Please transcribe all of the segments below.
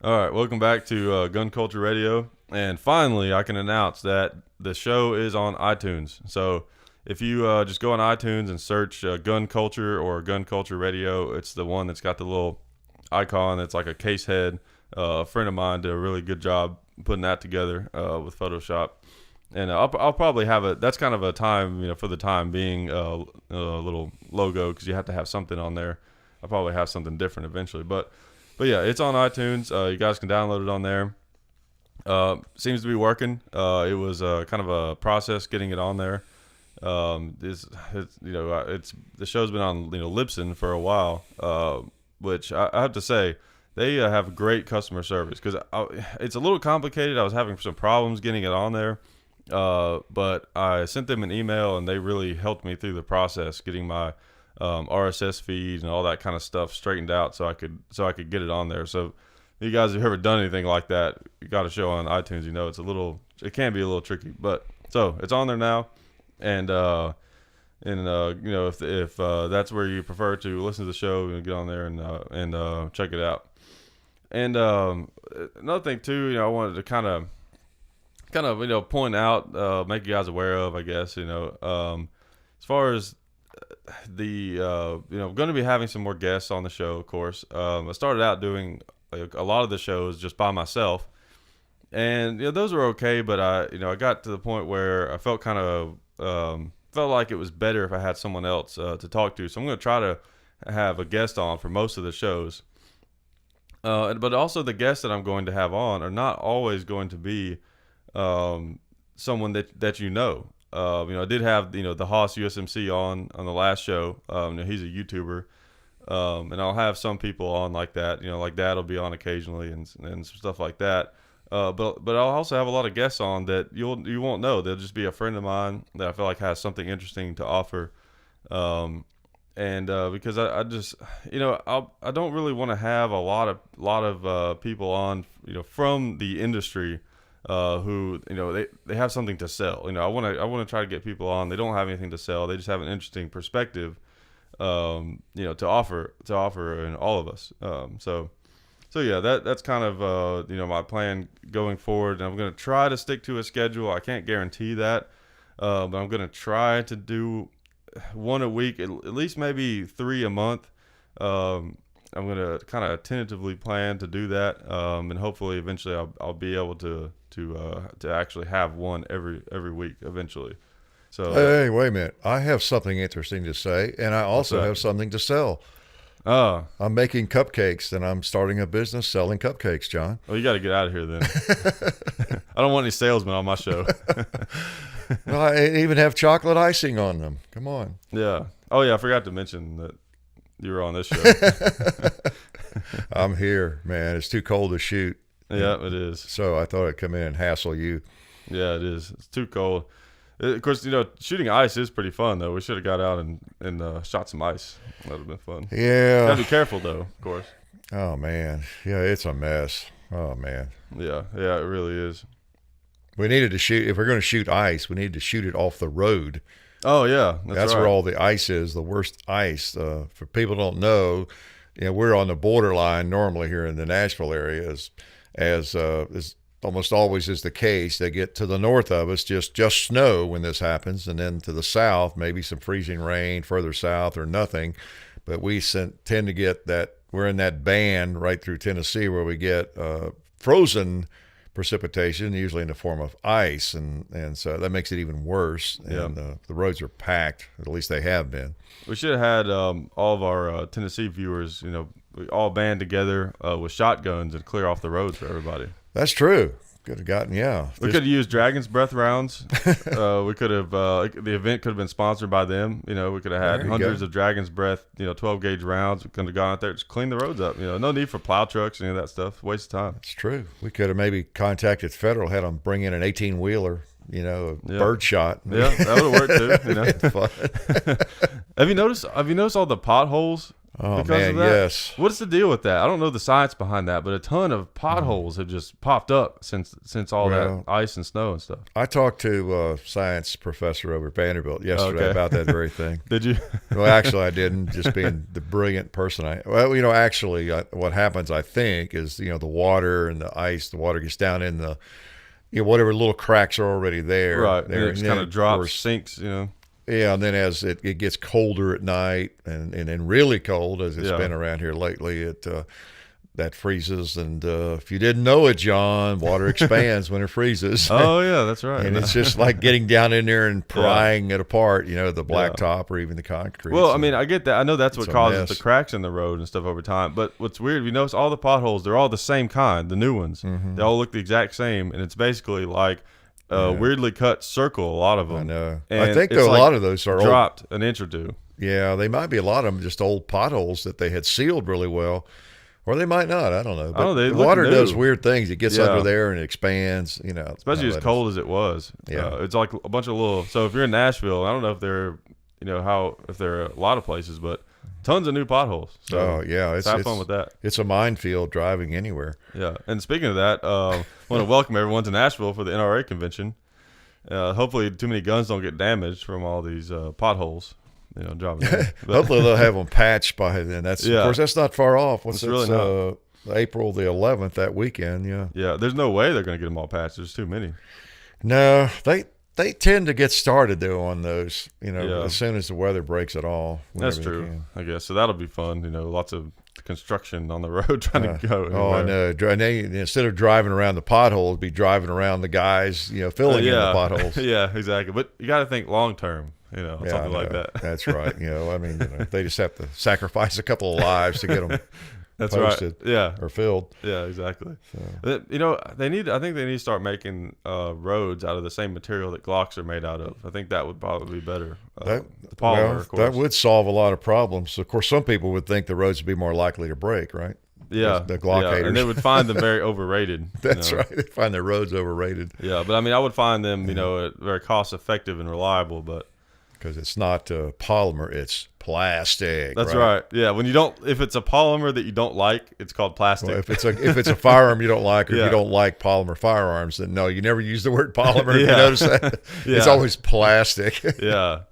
All right, welcome back to Gun Culture Radio. And finally, I can announce that the show is on iTunes. So if you just go on iTunes and search Gun Culture or Gun Culture Radio, it's the one that's got the little icon that's like a case head. A friend of mine did a really good job putting that together with Photoshop. And I'll probably have it. That's kind of a time, for the time being, a little logo because you have to have something on there. I'll probably have something different eventually. But yeah, it's on iTunes. You guys can download it on there. Seems to be working. It was kind of a process getting it on there. It's the show's been on Libsyn for a while, which I have to say they have great customer service because it's a little complicated. I was having some problems getting it on there, but I sent them an email and they really helped me through the process, getting my RSS feed and all that kind of stuff straightened out so I could get it on there. So you guys have ever done anything like that, you got a show on iTunes, it can be a little tricky, but so it's on there now. And if that's where you prefer to listen to the show, get on there and check it out. And another thing too, I wanted to kind of point out, make you guys aware of, I guess, as far as going to be having some more guests on the show, of course. I started out doing a lot of the shows just by myself, and those were okay. But I got to the point where I felt kind of felt like it was better if I had someone else to talk to. So I'm going to try to have a guest on for most of the shows. But also the guests that I'm going to have on are not always going to be someone that I did have the Haas USMC on the last show. He's a YouTuber, and I'll have some people on like that. Like Dad will be on occasionally and stuff like that. But I'll also have a lot of guests on that you won't know. They'll just be a friend of mine that I feel like has something interesting to offer. Because I just I don't really want to have a lot of people on from the industry. Who they have something to sell. I want to try to get people on. They don't have anything to sell. They just have an interesting perspective, to offer in all of us. So yeah, that's kind of my plan going forward. And I'm going to try to stick to a schedule. I can't guarantee that, but I'm going to try to do one a week, at least maybe 3 a month. I'm going to kind of tentatively plan to do that, and hopefully eventually I'll be able to actually have one every week eventually. So hey, wait a minute. I have something interesting to say, and I also have something to sell. I'm making cupcakes, and I'm starting a business selling cupcakes, John. Well, you got to get out of here then. I don't want any salesmen on my show. Well, I even have chocolate icing on them. Come on. Yeah. Oh yeah, I forgot to mention that you were on this show. I'm here, man. It's too cold to shoot. Yeah, it is. So I thought I'd come in and hassle you. Yeah, it is. It's too cold. Of course, shooting ice is pretty fun, though. We should have got out and shot some ice. That would have been fun. Yeah. Gotta be careful, though, of course. Oh, man. Yeah, it's a mess. Oh, man. Yeah, it really is. We needed to shoot, if we're going to shoot ice, we need to shoot it off the road. Oh, yeah. That's right. Where all the ice is, the worst ice. For people who don't know, we're on the borderline normally here in the Nashville area, as is almost always is the case. They get to the north of us, just snow when this happens, and then to the south, maybe some freezing rain, further south or nothing. But we tend to get that, we're in that band right through Tennessee where we get frozen precipitation, usually in the form of ice, and so that makes it even worse. And the roads are packed, at least they have been. We should have had all of our Tennessee viewers, we all band together with shotguns and clear off the roads for everybody. That's true. Could have gotten, We could have used Dragon's Breath rounds. We could have, the event could have been sponsored by them. We could have had hundreds of Dragon's Breath, 12 gauge rounds. We could have gone out there, just clean the roads up. No need for plow trucks, any of that stuff. Waste of time. That's true. We could have maybe contacted Federal, had them bring in an 18-wheeler, bird shot. Yeah, that would have worked too. Fun. Have you noticed all the potholes Oh because of man, that. yes. What's the deal with that? I don't know the science behind that, but a ton of potholes have just popped up since all Well, that ice and snow and stuff. I talked to a science professor over at Vanderbilt yesterday Okay. about that very thing. Did you? Well, actually, I didn't. Just being the brilliant person actually, what happens, I think, is the water and the ice. The water gets down in the whatever little cracks are already there. Right. And There, it just then, kind of of drops, course, sinks, yeah, and then as it gets colder at night and then really cold as it's Yeah. been around here lately, that freezes. And if you didn't know it, John, water expands when it freezes. Oh, yeah, that's right. And it's just like getting down in there and prying it apart, the blacktop or even the concrete. Well, So I mean, I get that. I know that's what it's a causes mess. the cracks in the road and stuff over time. But what's weird, if you notice all the potholes, they're all the same kind, the new ones. Mm-hmm. They all look the exact same. And it's basically like a weirdly cut circle, a lot of them. I know. And I think it's a like lot of those are old. dropped an inch or two. Yeah, they might be a lot of them just old potholes that they had sealed really well. Or they might not. I don't know. But they the look water new. does weird things. It gets Yeah. under there and it expands. Especially as cold as it was. Yeah. It's like a bunch of little. So if you're in Nashville, I don't know if they're, if there are a lot of places, but tons of new potholes. So Oh yeah, have fun with that. It's a minefield driving anywhere. Yeah. And speaking of that, I want to welcome everyone to Nashville for the NRA convention. Hopefully, too many guns don't get damaged from all these potholes. Driving. Hopefully they'll have them patched by then. Of course that's not far off. It's really not. April the 11th that weekend. Yeah. Yeah. There's no way they're going to get them all patched. There's too many. No, they tend to get started though on those. Yeah. As soon as the weather breaks at all. That's whenever they true. can. I guess so. That'll be fun. Lots of construction on the road trying to go. Oh, I know. And they, instead of driving around the potholes, be driving around the guys, filling in the potholes. Yeah, exactly. But you got to think long term. Something like that. That's right. They just have to sacrifice a couple of lives to get them That's posted right. Yeah. or filled. Yeah, exactly. So. They need. I think they need to start making roads out of the same material that Glocks are made out of. I think that would probably be better. The polymer, of course. That would solve a lot of problems. Of course, some people would think the roads would be more likely to break, right? Yeah, the Glock haters. And they would find them very overrated. That's right. They find their roads overrated. Yeah, but I mean, I would find them, very cost effective and reliable, but. Because it's not polymer, it's plastic. That's right. Yeah, if it's a polymer that you don't like, it's called plastic. Well, if it's a firearm you don't like, or Yeah. if you don't like polymer firearms, then no, you never use the word polymer. Yeah. You notice that? Yeah. It's always plastic. Yeah.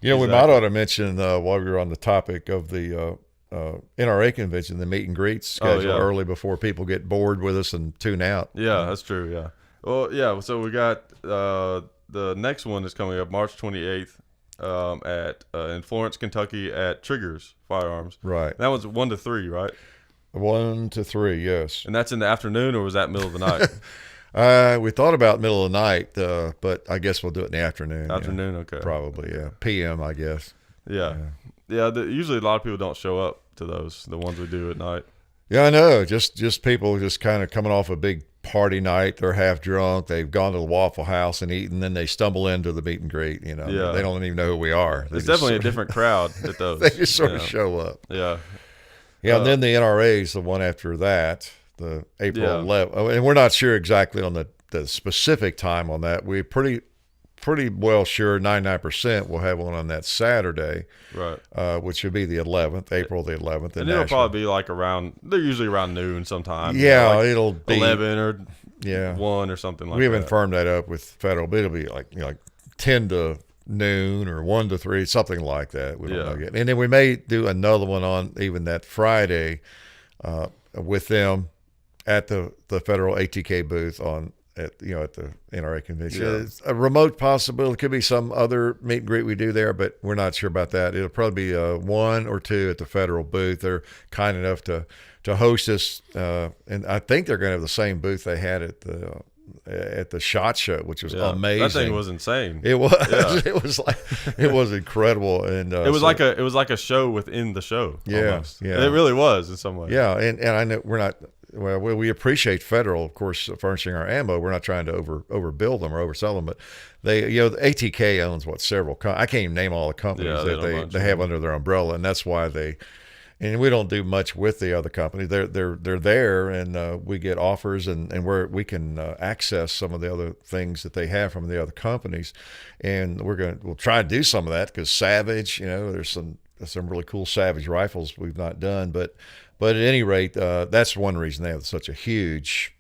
We might ought to mention while we were on the topic of the NRA convention, the meet and greets schedule early before people get bored with us and tune out. Yeah, that's true. Yeah. Well, yeah. So we got the next one is coming up March 28th. In Florence, Kentucky, at Triggers Firearms. Right. That one's 1 to 3, right? 1 to 3, yes. And that's in the afternoon, or was that middle of the night? We thought about middle of the night, but I guess we'll do it in the afternoon. Afternoon, yeah. okay. Probably, yeah. PM, I guess. Yeah. Usually a lot of people don't show up to those, the ones we do at night. Yeah, I know. Just people just kind of coming off a big party night. They're half drunk. They've gone to the Waffle House and eaten. Then they stumble into the meet and greet. They don't even know who we are. It's definitely a different crowd at those. They just sort of show up. Yeah. Yeah, and then the NRA is the one after that, the April 11th. And we're not sure exactly on the specific time on that. We're pretty well sure 99% we'll have one on that Saturday, right? Which would be the 11th, April the 11th. And it'll probably be like they're usually around noon sometime. Yeah, it'll be 11 or 1 or something like that. We haven't firmed that up with federal, but it'll be like 10 to noon or 1 to 3, something like that. We don't know yet. And then we may do another one on even that Friday with them at the federal ATK booth at the NRA convention. Yeah. It's a remote possibility. It could be some other meet and greet we do there, but we're not sure about that. It'll probably be 1 or 2 at the federal booth. They're kind enough to host us, and I think they're going to have the same booth they had at the SHOT Show, which was amazing. That thing was insane. It was. Yeah. it was incredible, and it was like a show within the show. Yeah, almost. Yeah. It really was in some way. Yeah, and I know we're not. Well, we appreciate federal, of course, furnishing our ammo. We're not trying to overbuild them or oversell them, but they, the ATK owns several. I can't even name all the companies that they have under their umbrella, and that's why and we don't do much with the other company. They're there, and we get offers, and we can access some of the other things that they have from the other companies, and we'll try to do some of that because Savage, there's some some really cool Savage rifles we've not done. But at any rate, that's one reason they have such a huge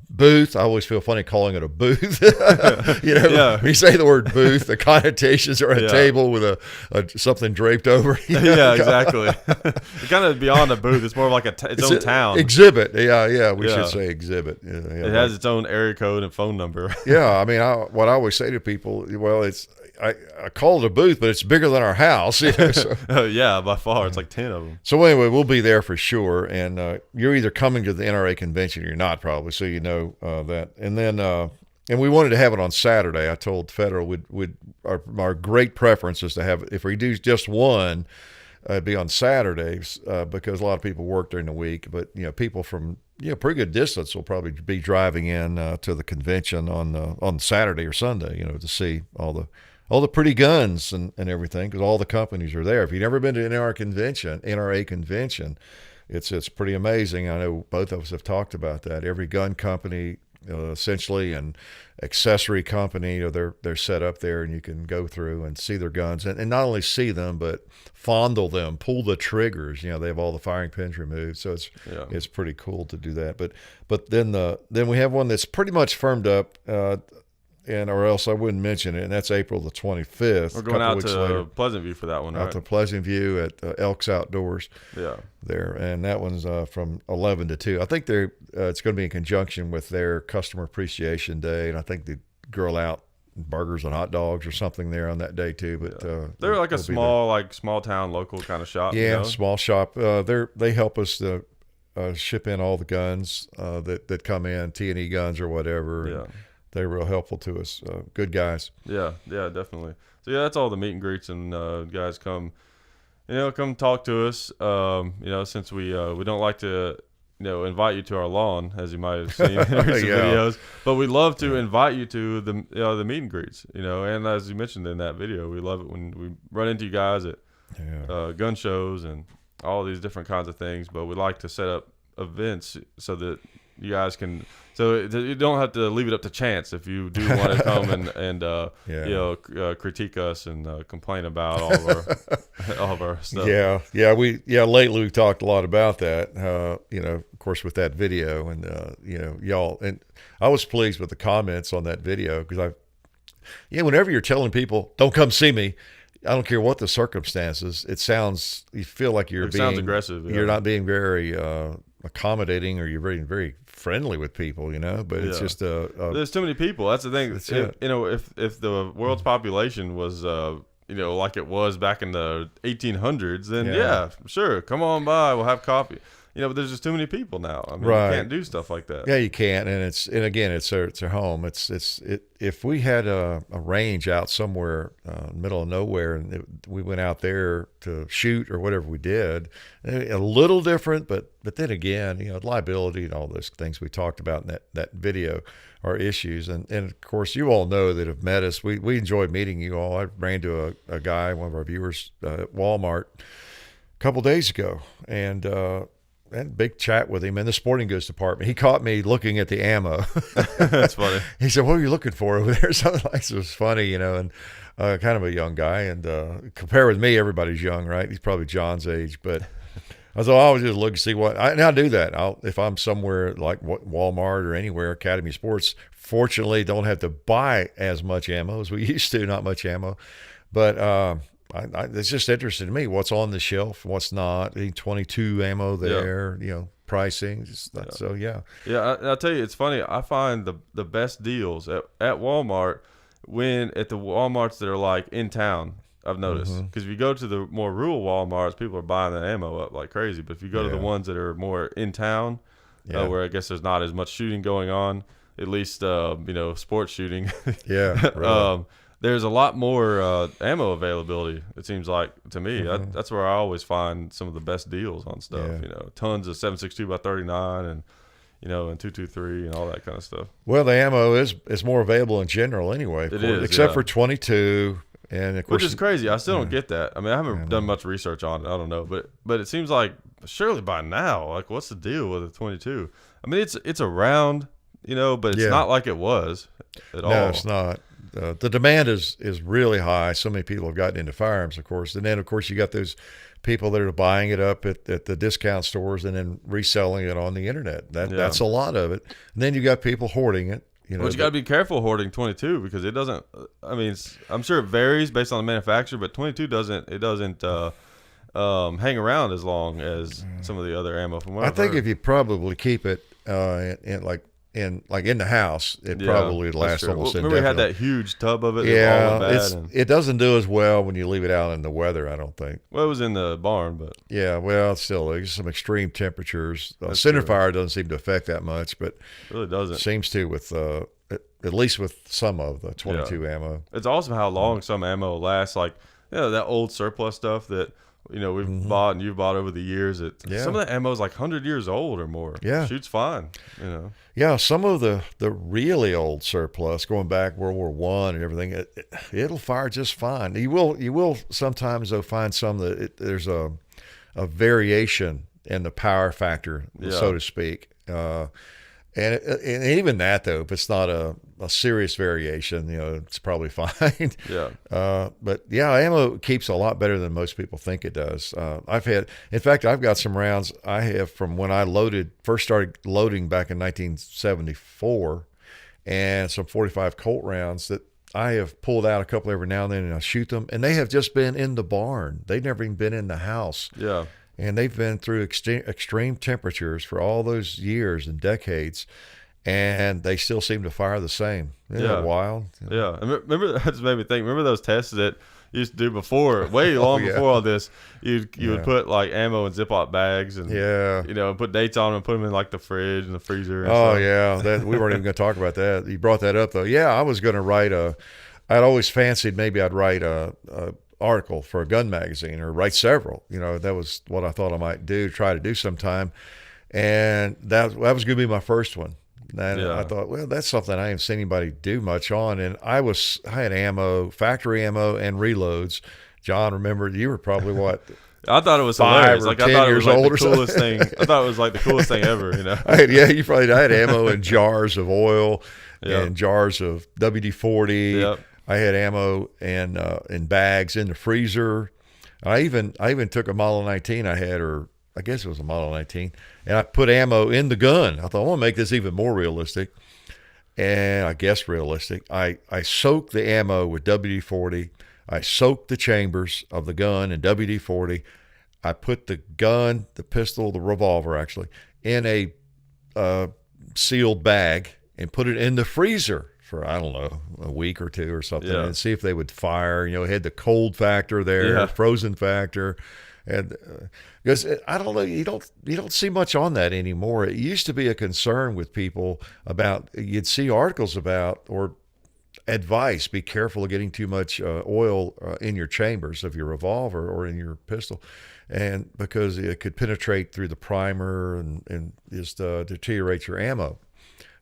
booth. I always feel funny calling it a booth. When you say the word booth, the connotations are a table with a something draped over. Yeah, exactly. It's kind of beyond a booth. It's more like its own town. Exhibit. Yeah. We should say exhibit. It has its own area code and phone number. Yeah, I mean, what I always say to people, well, I call it a booth, but it's bigger than our house. So. Yeah, by far. It's like 10 of them. So anyway, we'll be there for sure. And you're either coming to the NRA convention or you're not, probably, so you know that. And then and we wanted to have it on Saturday. I told Federal our great preference is to have, if we do just one, it'd be on Saturdays because a lot of people work during the week. But people from pretty good distance will probably be driving in to the convention on Saturday or Sunday, to see all the pretty guns and everything, because all the companies are there. If you've never been to an NRA convention, it's pretty amazing. I know both of us have talked about that. Every gun company, essentially, and accessory company, they're set up there, and you can go through and see their guns, and not only see them, but fondle them, pull the triggers. They have all the firing pins removed, so it's pretty cool to do that. But then we have one that's pretty much firmed up. Or else I wouldn't mention it, and that's April the 25th. We're going out to Pleasant View for that one, right? Out to Pleasant View at Elks Outdoors. Yeah. There, and that one's from 11 to 2. I think it's going to be in conjunction with their Customer Appreciation Day, and I think they grill out burgers and hot dogs or something there on that day too. But they're like a small town local kind of shop. Yeah, small shop. They help us to ship in all the guns that come in, T&E guns or whatever. Yeah. They're real helpful to us. Good guys. Yeah, definitely. So that's all the meet and greets, and guys come talk to us. Since we don't like to invite you to our lawn, as you might have seen in recent videos, but we love to invite you to the meet and greets. And as you mentioned in that video, we love it when we run into you guys at gun shows and all these different kinds of things. But we like to set up events so that you guys can, so you don't have to leave it up to chance if you do want to come and critique us and complain about all of our stuff. Lately we've talked a lot about that. Of course, with that video, and y'all, and I was pleased with the comments on that video, because whenever you're telling people don't come see me, I don't care what the circumstances, you feel like it sounds aggressive. You're not being very accommodating, or you're very, very friendly with people, but it's just there's too many people. That's the thing. If the world's population was like it was back in the 1800s, then sure, come on by, we'll have coffee. But there's just too many people now. I mean, you can't do stuff like that. Yeah, you can't. And again, it's their home. If we had a range out somewhere middle of nowhere, and we went out there to shoot or whatever we did, a little different, but then again, liability and all those things we talked about in that video are issues. And of course, you all know that have met us. We enjoy meeting you all. I ran into a guy, one of our viewers, at Walmart a couple days ago, and had a big chat with him in the sporting goods department. He caught me looking at the ammo. That's funny. He said, "What are you looking for over there?" Something like this. It was funny, and kind of a young guy. And compare with me, everybody's young, right? He's probably John's age. But I thought I would just look and see and I'll do that. If I'm somewhere like Walmart or anywhere, Academy Sports, fortunately don't have to buy as much ammo as we used to, not much ammo. But it's just interesting to me what's on the shelf, what's not. 22 ammo there, pricing. So yeah. I'll tell you, it's funny. I find the best deals at Walmart at the Walmarts that are like in town. I've noticed, because if you go to the more rural Walmarts, people are buying the ammo up like crazy. But if you go to the ones that are more in town, where I guess there's not as much shooting going on, at least sports shooting. Right. There's a lot more ammo availability, it seems like to me. That's where I always find some of the best deals on stuff. Tons of 7.62 by 39 and and 223 and all that kind of stuff. Well, the ammo is more available in general anyway, except for 22, and of course, which is crazy. I still don't get that. I mean, I haven't done much research on it. I don't know, but it seems like surely by now, like, what's the deal with a 22? I mean, it's around, but it's not like it was at all. No, it's not. The demand is really high. So many people have gotten into firearms, of course. And then, of course, you got those people that are buying it up at the discount stores and then reselling it on the internet. That's a lot of it. And then you got people hoarding it. But you got to be careful hoarding 22 because it doesn't. I mean, I'm sure it varies based on the manufacturer, but 22 doesn't hang around as long as some of the other ammo. From what I've heard. If you probably keep it in the house, it probably lasts almost indefinitely. Remember we had that huge tub of it. It doesn't do as well when you leave it out in the weather, I don't think. Well, it was in the barn, but yeah, well, still there's some extreme temperatures. Center fire doesn't seem to affect that much, but it really doesn't. Seems to with at least with some of the 22 ammo. It's awesome how long some ammo lasts. Like that old surplus stuff that we've bought and you've bought over the years. Some of the ammo is like 100 years old or more. Yeah, shoots fine. Yeah, some of the really old surplus going back World War I and everything, it'll fire just fine. You will sometimes though find some that there's a variation in the power factor, so to speak. And even that though, if it's not a serious variation, it's probably fine. Yeah. But yeah, ammo keeps a lot better than most people think it does. In fact, I've got some rounds I have from when I first started loading back in 1974, and some 45 Colt rounds that I have pulled out a couple every now and then, and I shoot them, and they have just been in the barn. They've never even been in the house. Yeah. And they've been through extreme temperatures for all those years and decades, and they still seem to fire the same. Isn't that wild? Yeah. And remember, that just made me think. Remember those tests that you used to do before, way long before all this? You would put like ammo in Ziploc bags and put dates on them and put them in like the fridge and the freezer. And stuff. We weren't even going to talk about that. You brought that up though. Yeah, I was going to write I'd always fancied maybe I'd write a article for a gun magazine or write several. That was what I thought I might try to do sometime, and that was going to be my first one. And I thought, well, that's something I haven't seen anybody do much on. And I had ammo, factory ammo, and reloads. John, remember you were probably what? I thought it was 5 hilarious. or Like 10 I thought it years was like old the coolest thing. I thought it was like the coolest thing ever. I had ammo in jars of oil and jars of WD-40. Yep. I had ammo and in bags in the freezer. I even took a Model 19 I had, or I guess it was a Model 19, and I put ammo in the gun. I thought I want to make this even more realistic, and I guess realistic. I soaked the ammo with WD-40. I soaked the chambers of the gun in WD-40. I put the gun, the pistol, the revolver actually, in a sealed bag and put it in the freezer for, I don't know, a week or two or something, and see if they would fire. It had the cold factor there, frozen factor, and because I don't know, you don't see much on that anymore. It used to be a concern with people about, you'd see articles about or advice, be careful of getting too much oil in your chambers of your revolver or in your pistol, and because it could penetrate through the primer and just deteriorate your ammo,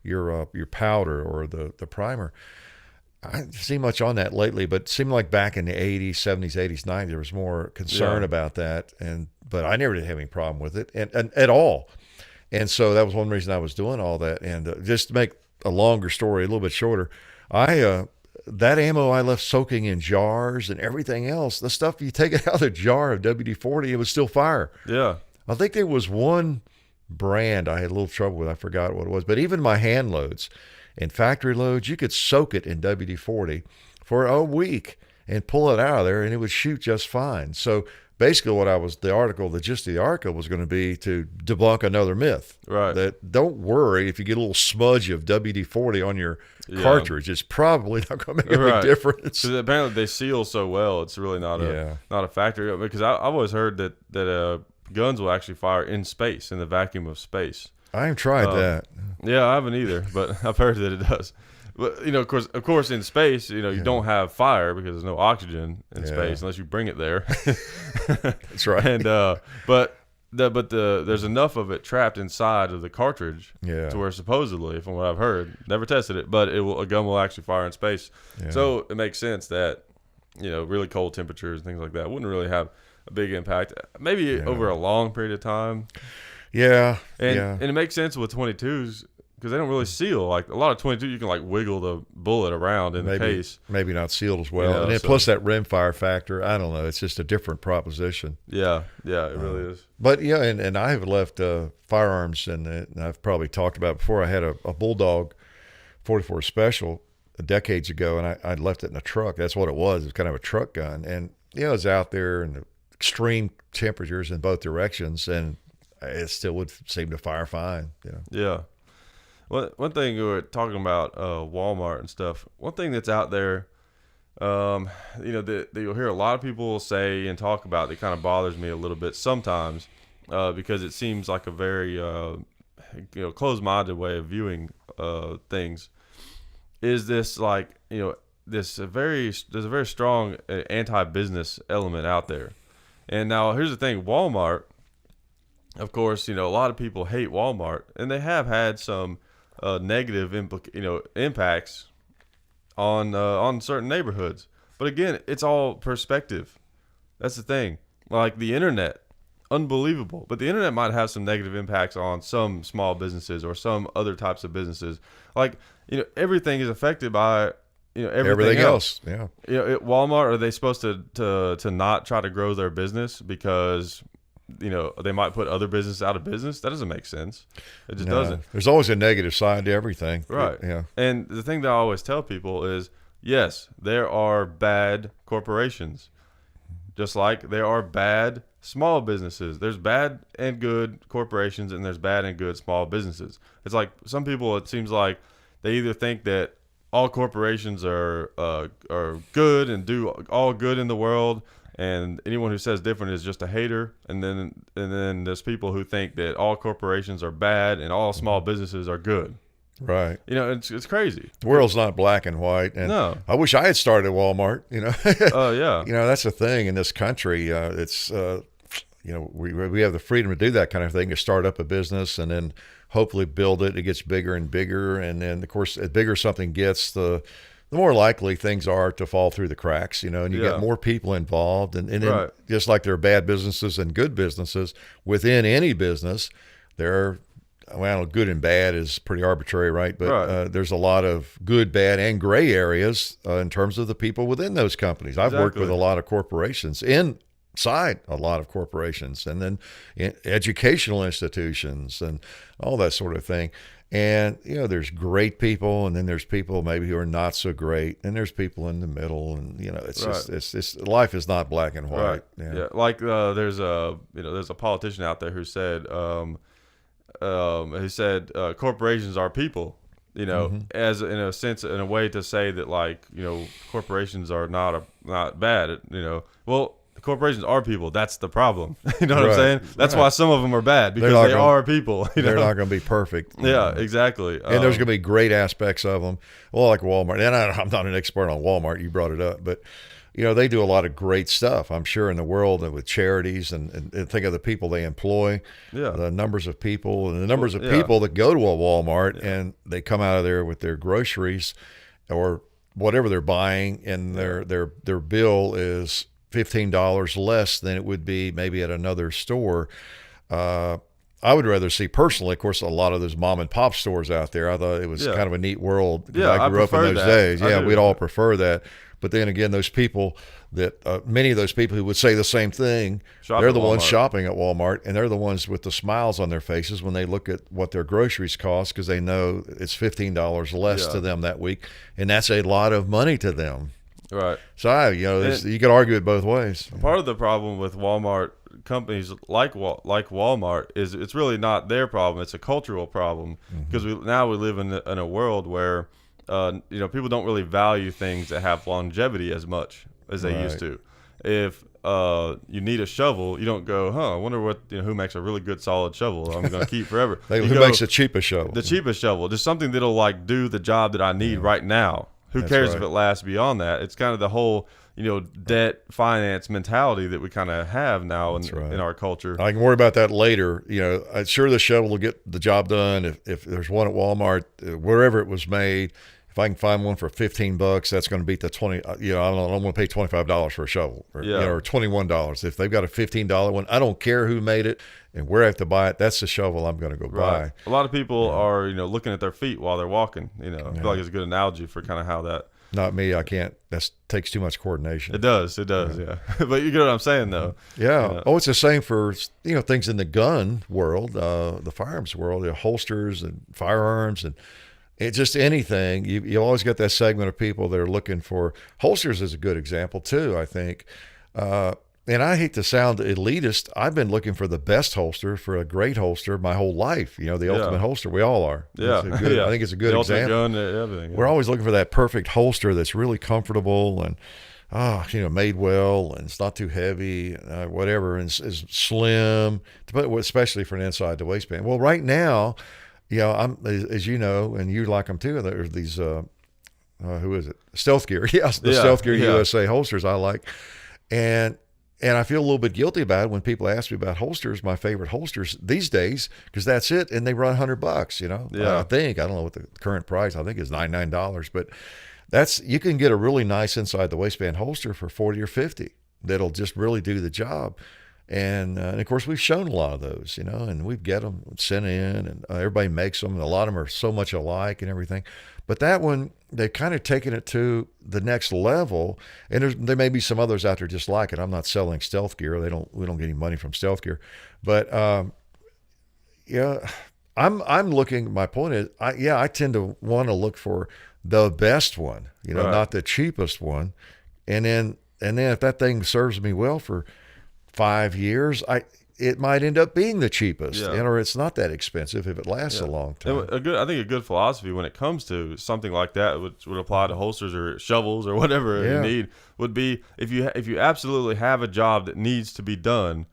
your powder or the primer. I haven't seen much on that lately, but it seemed like back in the 80s, 70s, 80s, 90s, there was more concern about that. But I never did have any problem with it and at all. And so that was one reason I was doing all that. And just to make a longer story a little bit shorter, that ammo I left soaking in jars and everything else, the stuff you take it out of the jar of WD-40, it would still fire. Yeah. I think there was one brand I had a little trouble with. I forgot what it was, but even my hand loads and factory loads, you could soak it in WD-40 for a week and pull it out of there and it would shoot just fine. So basically the gist of the article was going to be to debunk another myth. Right. That don't worry if you get a little smudge of WD-40 on your cartridge, it's probably not going to make a big difference. Because apparently they seal so well, it's really not a factory. Because I've always heard that guns will actually fire in space, in the vacuum of space. I haven't tried that. Yeah, I haven't either, but I've heard that it does. But of course, in space, you don't have fire because there's no oxygen in space unless you bring it there. That's right. And there's enough of it trapped inside of the cartridge to where supposedly, from what I've heard, never tested it, but a gun will actually fire in space. Yeah. So it makes sense that really cold temperatures and things like that wouldn't really have a big impact. Maybe over a long period of time. Yeah. And it makes sense with 22s because they don't really seal. Like a lot of 22, you can like wiggle the bullet around in the case. Maybe not sealed as well. You know, and then plus that rimfire factor, I don't know. It's just a different proposition. Yeah, it really is. But yeah, and I have left firearms, and I've probably talked about it before. I had a Bulldog 44 Special decades ago, and I left it in a truck. That's what it was. It was kind of a truck gun, and it was out there in the extreme temperatures in both directions, and it still would seem to fire fine. Yeah. One thing we were talking about Walmart and stuff. One thing that's out there, that you'll hear a lot of people say and talk about that kind of bothers me a little bit sometimes, because it seems like a very closed-minded way of viewing things. Is this like there's a very strong anti-business element out there, and now here's the thing: Walmart. Of course, a lot of people hate Walmart, and they have had some negative impacts on certain neighborhoods. But again, it's all perspective. That's the thing. Like the internet, unbelievable. But the internet might have some negative impacts on some small businesses or some other types of businesses. Like everything is affected by everything else. Yeah. At Walmart, are they supposed to not try to grow their business because they might put other business out of business? That doesn't make sense. It just doesn't. There's always a negative side to everything. Right. Yeah. And the thing that I always tell people is, yes, there are bad corporations, just like there are bad small businesses. There's bad and good corporations, and there's bad and good small businesses. It's like some people, it seems like they either think that all corporations are good and do all good in the world, and anyone who says different is just a hater. And then there's people who think that all corporations are bad and all small businesses are good. Right. It's crazy. The world's not black and white. And no. I wish I had started at Walmart, Oh, yeah. That's the thing in this country. It's, we have the freedom to do that kind of thing, to start up a business and then hopefully build it. It gets bigger and bigger. And then, of course, the bigger something gets, the more likely things are to fall through the cracks, and you get more people involved. And then right. Just like there are bad businesses and good businesses within any business, there are, good and bad is pretty arbitrary, right? But right. There's a lot of good, bad, and gray areas in terms of the people within those companies. I've worked with a lot of corporations, inside a lot of corporations, and then in educational institutions and all that sort of thing. And, there's great people, and then there's people maybe who are not so great, and there's people in the middle, and, it's right. just life is not black and white. Right. Yeah. Like there's a politician out there who said, corporations are people, as in a sense, in a way to say that like, corporations are not bad, well, corporations are people. That's the problem. You know what I'm saying? That's why some of them are bad, because they are people. They're not going to be perfect. Yeah, exactly. And there's going to be great aspects of them. Well, like Walmart. And I'm not an expert on Walmart. You brought it up. But, they do a lot of great stuff, I'm sure, in the world, and with charities, and think of the people they employ, the numbers of people, and the numbers of people that go to a Walmart and they come out of there with their groceries or whatever they're buying, and their bill is $15 less than it would be maybe at another store. I would rather see personally, of course, a lot of those mom and pop stores out there. I thought it was kind of a neat world. Yeah, I grew up in those days. Yeah, we'd all prefer that. But then again, those people that many of those people who would say the same thing, they're the ones shopping at Walmart, and they're the ones with the smiles on their faces when they look at what their groceries cost, because they know it's $15 less to them that week, and that's a lot of money to them. Right. So you could argue it both ways. Part of the problem with Walmart companies like Walmart is it's really not their problem. It's a cultural problem, because we live in a world where people don't really value things that have longevity as much as they used to. If you need a shovel, you don't go, I wonder what who makes a really good solid shovel I'm going to keep forever. Who makes the cheapest shovel? The cheapest shovel, just something that'll like do the job that I need right now. Who cares if it lasts beyond that? It's kind of the whole debt finance mentality that we kind of have now in our culture. I can worry about that later. I'm sure the shovel will get the job done if there's one at Walmart, wherever it was made. If if I can find one for $15, that's going to beat the 20. I don't want to pay $25 for a shovel, or, or $21. If they've got a $15 one, I don't care who made it and where I have to buy it. That's the shovel I'm going to go buy. A lot of people are, looking at their feet while they're walking. I feel like it's a good analogy for kind of how that. Not me. I can't. That takes too much coordination. It does. Yeah. But you get what I'm saying, though. Yeah. Oh, it's the same for things in the gun world, the firearms world, holsters and firearms, and it's just anything. You always got that segment of people that are looking for holsters. Is a good example too, I think. And I hate to sound elitist. I've been looking for the best holster, for a great holster, my whole life. The ultimate holster. We all are. Yeah. I think it's a good example. Gun, everything. We're always looking for that perfect holster that's really comfortable and, made well, and it's not too heavy, whatever, and is slim, especially for an inside the waistband. Well, right now, I'm, as you know, and you like them too. There's these, who is it? Stealth Gear. Yes, the Stealth Gear USA holsters I like, and I feel a little bit guilty about it when people ask me about holsters, my favorite holsters these days, because that's it, and they run $100. I don't know what the current price. I think is $99, but you can get a really nice inside the waistband holster for $40 or $50 that'll just really do the job. And of course, we've shown a lot of those, and we get them sent in, and everybody makes them. And a lot of them are so much alike and everything. But that one, they've kind of taken it to the next level. And there may be some others out there just like it. I'm not selling Stealth Gear. We don't get any money from Stealth Gear. But I'm looking. My point is, I tend to want to look for the best one, not the cheapest one. And then if that thing serves me well for 5 years, it might end up being the cheapest, or it's not that expensive if it lasts a long time. I think a good philosophy when it comes to something like that, which would apply to holsters or shovels or whatever you need, would be if you absolutely have a job that needs to be done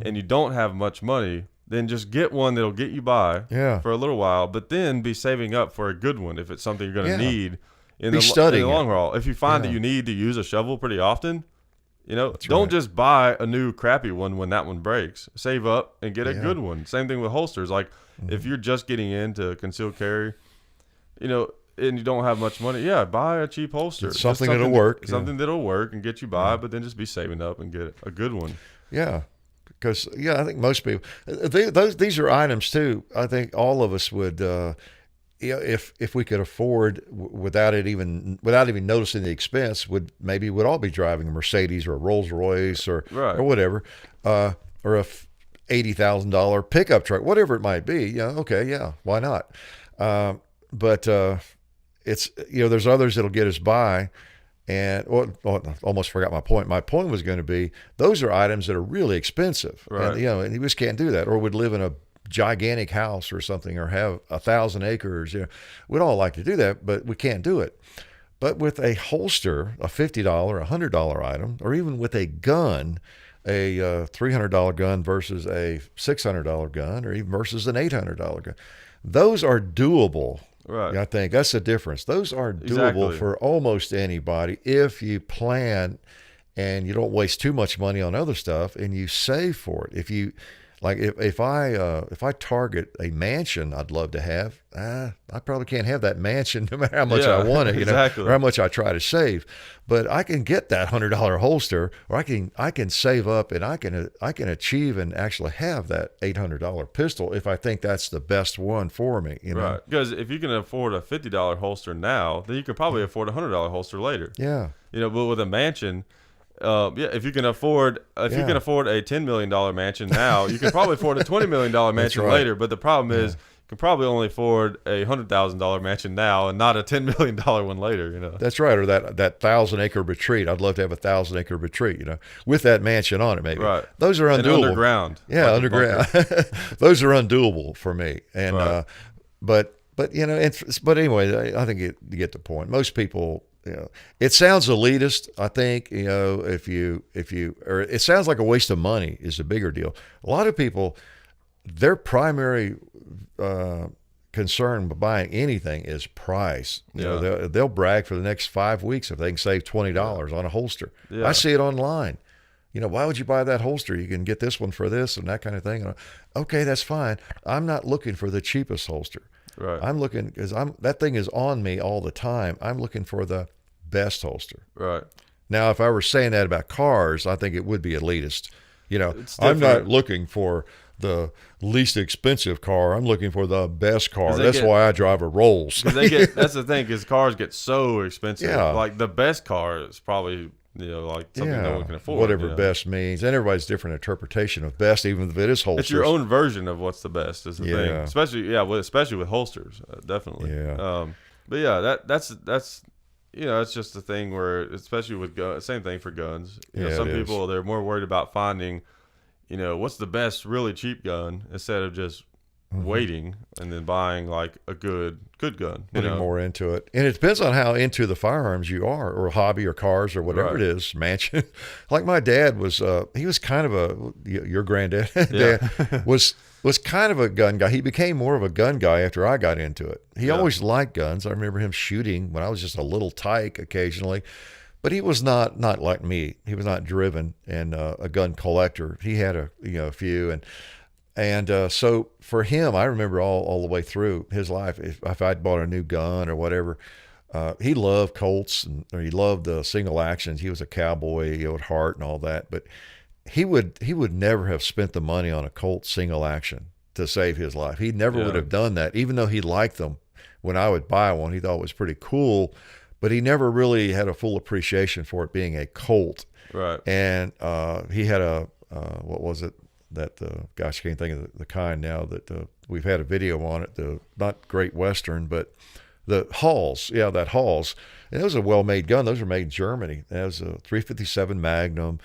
and you don't have much money, then just get one that'll get you by for a little while, but then be saving up for a good one if it's something you're going to need in the long haul. If you find that you need to use a shovel pretty often, don't just buy a new crappy one when that one breaks. Save up and get a good one. Same thing with holsters. Like if you're just getting into concealed carry, and you don't have much money, buy a cheap holster. It's something that'll work. Something that'll work and get you by, but then just be saving up and get a good one. Yeah. Because, I think most people, these are items too. I think all of us would, if we could afford without even noticing the expense, would all be driving a Mercedes or a Rolls Royce or whatever, or a $80,000 pickup truck, whatever it might be. Why not? But it's there's others that'll get us by. And I almost forgot my point. My point was going to be those are items that are really expensive, and and you just can't do that, or would live in a gigantic house or something, or have 1,000 acres. We'd all like to do that, but we can't do it. But with a holster, a $50 or $100 item, or even with a gun, a $300 gun versus a $600 gun, or even versus an $800 gun, those are doable. Right. I think that's the difference. Those are doable for almost anybody if you plan and you don't waste too much money on other stuff and you save for it. If you like, if I target a mansion I'd love to have, I probably can't have that mansion no matter how much I want it, or how much I try to save. But I can get that $100 holster, or I can save up, and I can achieve and actually have that $800 pistol if I think that's the best one for me. Right. Because if you can afford a $50 holster now, then you can probably afford a $100 holster later. Yeah. But with a mansion, if you can afford a $10 million mansion now, you can probably afford a $20 million mansion later. But the problem is, you can probably only afford a $100,000 mansion now and not a $10 million one later. That's right. Or that 1,000-acre retreat. I'd love to have a 1,000-acre retreat. With that mansion on it, maybe. Right. Those are undoable. And underground. Yeah, like underground. Those are undoable for me. And but anyway, I think you get the point. Most people. It sounds elitist. I think, or it sounds like a waste of money is a bigger deal. A lot of people, their primary concern by buying anything is price. They'll brag for the next 5 weeks if they can save $20 on a holster. I see it online. Why would you buy that holster? You can get this one for this and that kind of thing. Okay, that's fine. I'm not looking for the cheapest holster. Right. I'm looking because that thing is on me all the time. I'm looking for the best holster. Right. Now, if I were saying that about cars, I think it would be elitist. It's I'm not different. looking for the least expensive car. I'm looking for the best car. 'Cause they That's get- why I drive a Rolls. Because that's the thing, because cars get so expensive. Yeah. Like the best car is probably like something no one can afford. whatever best means. And everybody's different interpretation of best, even if it is holsters. It's your own version of what's the best is the thing. Yeah. Especially with holsters, definitely. Yeah. But yeah, that's it's just the thing where, especially with guns, same thing for guns. Some it is. people, they're more worried about finding, what's the best really cheap gun instead of just waiting and then buying like a good gun. Putting more into it. And it depends on how into the firearms you are, or hobby or cars or whatever Right. it is, mansion. Like my dad was, he was kind of your granddad Yeah. dad was kind of a gun guy. He became more of a gun guy after I got into it. He Yeah. always liked guns. I remember him shooting when I was just a little tyke occasionally, but he was not like me. He was not driven and a gun collector. He had a few and so for him, I remember all the way through his life, if I'd bought a new gun or whatever, he loved Colts or he loved the single actions. He was a cowboy, at heart and all that. But he would never have spent the money on a Colt single action to save his life. He never would have done that, even though he liked them. When I would buy one, he thought it was pretty cool, but he never really had a full appreciation for it being a Colt. Right. And he had what was it? That gosh, I can't think of the kind now that we've had a video on it. The not Great Western, but the Halls. Yeah, that Halls. And it was a well-made gun. Those were made in Germany. That was a 357 Magnum,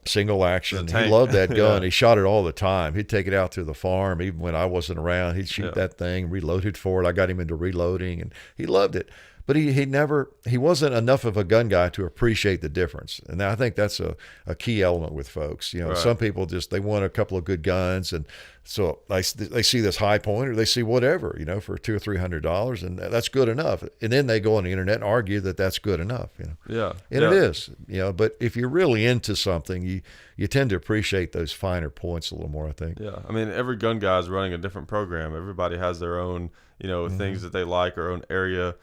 single action. He loved that gun. Yeah. He shot it all the time. He'd take it out to the farm, even when I wasn't around. He'd shoot that thing, reloaded for it. I got him into reloading, and he loved it. But he wasn't enough of a gun guy to appreciate the difference. And I think that's a key element with folks. Right. Some people they want a couple of good guns, and so they see this high point, or they see whatever, for $200 or $300, and that's good enough. And then they go on the internet and argue that that's good enough. Yeah. And it is. But if you're really into something, you tend to appreciate those finer points a little more, I think. Yeah. I mean, every gun guy is running a different program. Everybody has their own, things that they like, or own area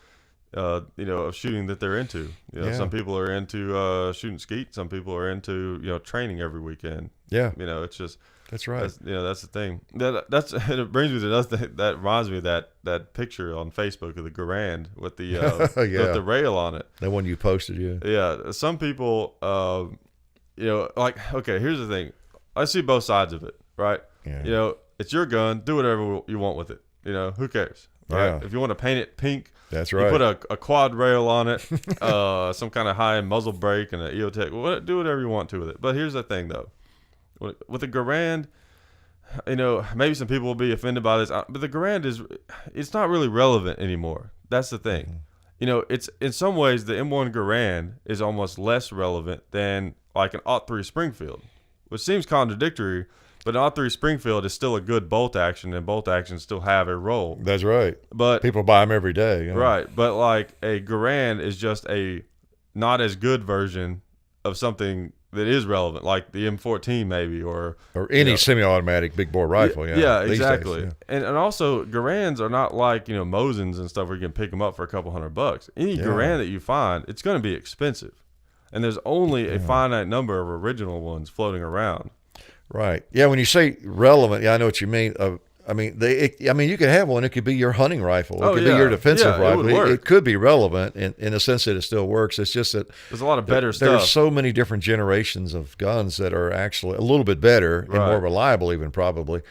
of shooting that they're into. Some people are into shooting skeet. Some people are into training every weekend. Yeah, it's just that's right. That's the thing. That's and it brings me to another thing that reminds me of that picture on Facebook of the Garand with the with the rail on it. The one you posted, Yeah. Some people, like, okay, here's the thing. I see both sides of it, right? Yeah. It's your gun. Do whatever you want with it. Who cares? Right? Yeah. If you want to paint it pink, that's right. You put a quad rail on it, some kind of high muzzle brake, and an EOTech. Do whatever you want to with it. But here's the thing, though. With the Garand, maybe some people will be offended by this, but the Garand it's not really relevant anymore. That's the thing. It's in some ways the M1 Garand is almost less relevant than like an .03 Springfield, which seems contradictory. But an .03 Springfield is still a good bolt action, and bolt actions still have a role. That's right. But people buy them every day. Right. But like a Garand is just a not as good version of something that is relevant, like the M14 maybe, or any semi-automatic big bore rifle. Yeah, these exactly. days, yeah. And also Garands are not like Mosins and stuff where you can pick them up for a couple $100. Any Garand that you find, it's going to be expensive, and there's only a finite number of original ones floating around. Right. Yeah. When you say relevant, I know what you mean. You could have one. It could be your hunting rifle. It could be your defensive rifle. It could be relevant in the sense that it still works. It's just that there's a lot of better stuff. There's so many different generations of guns that are actually a little bit better and more reliable, even probably,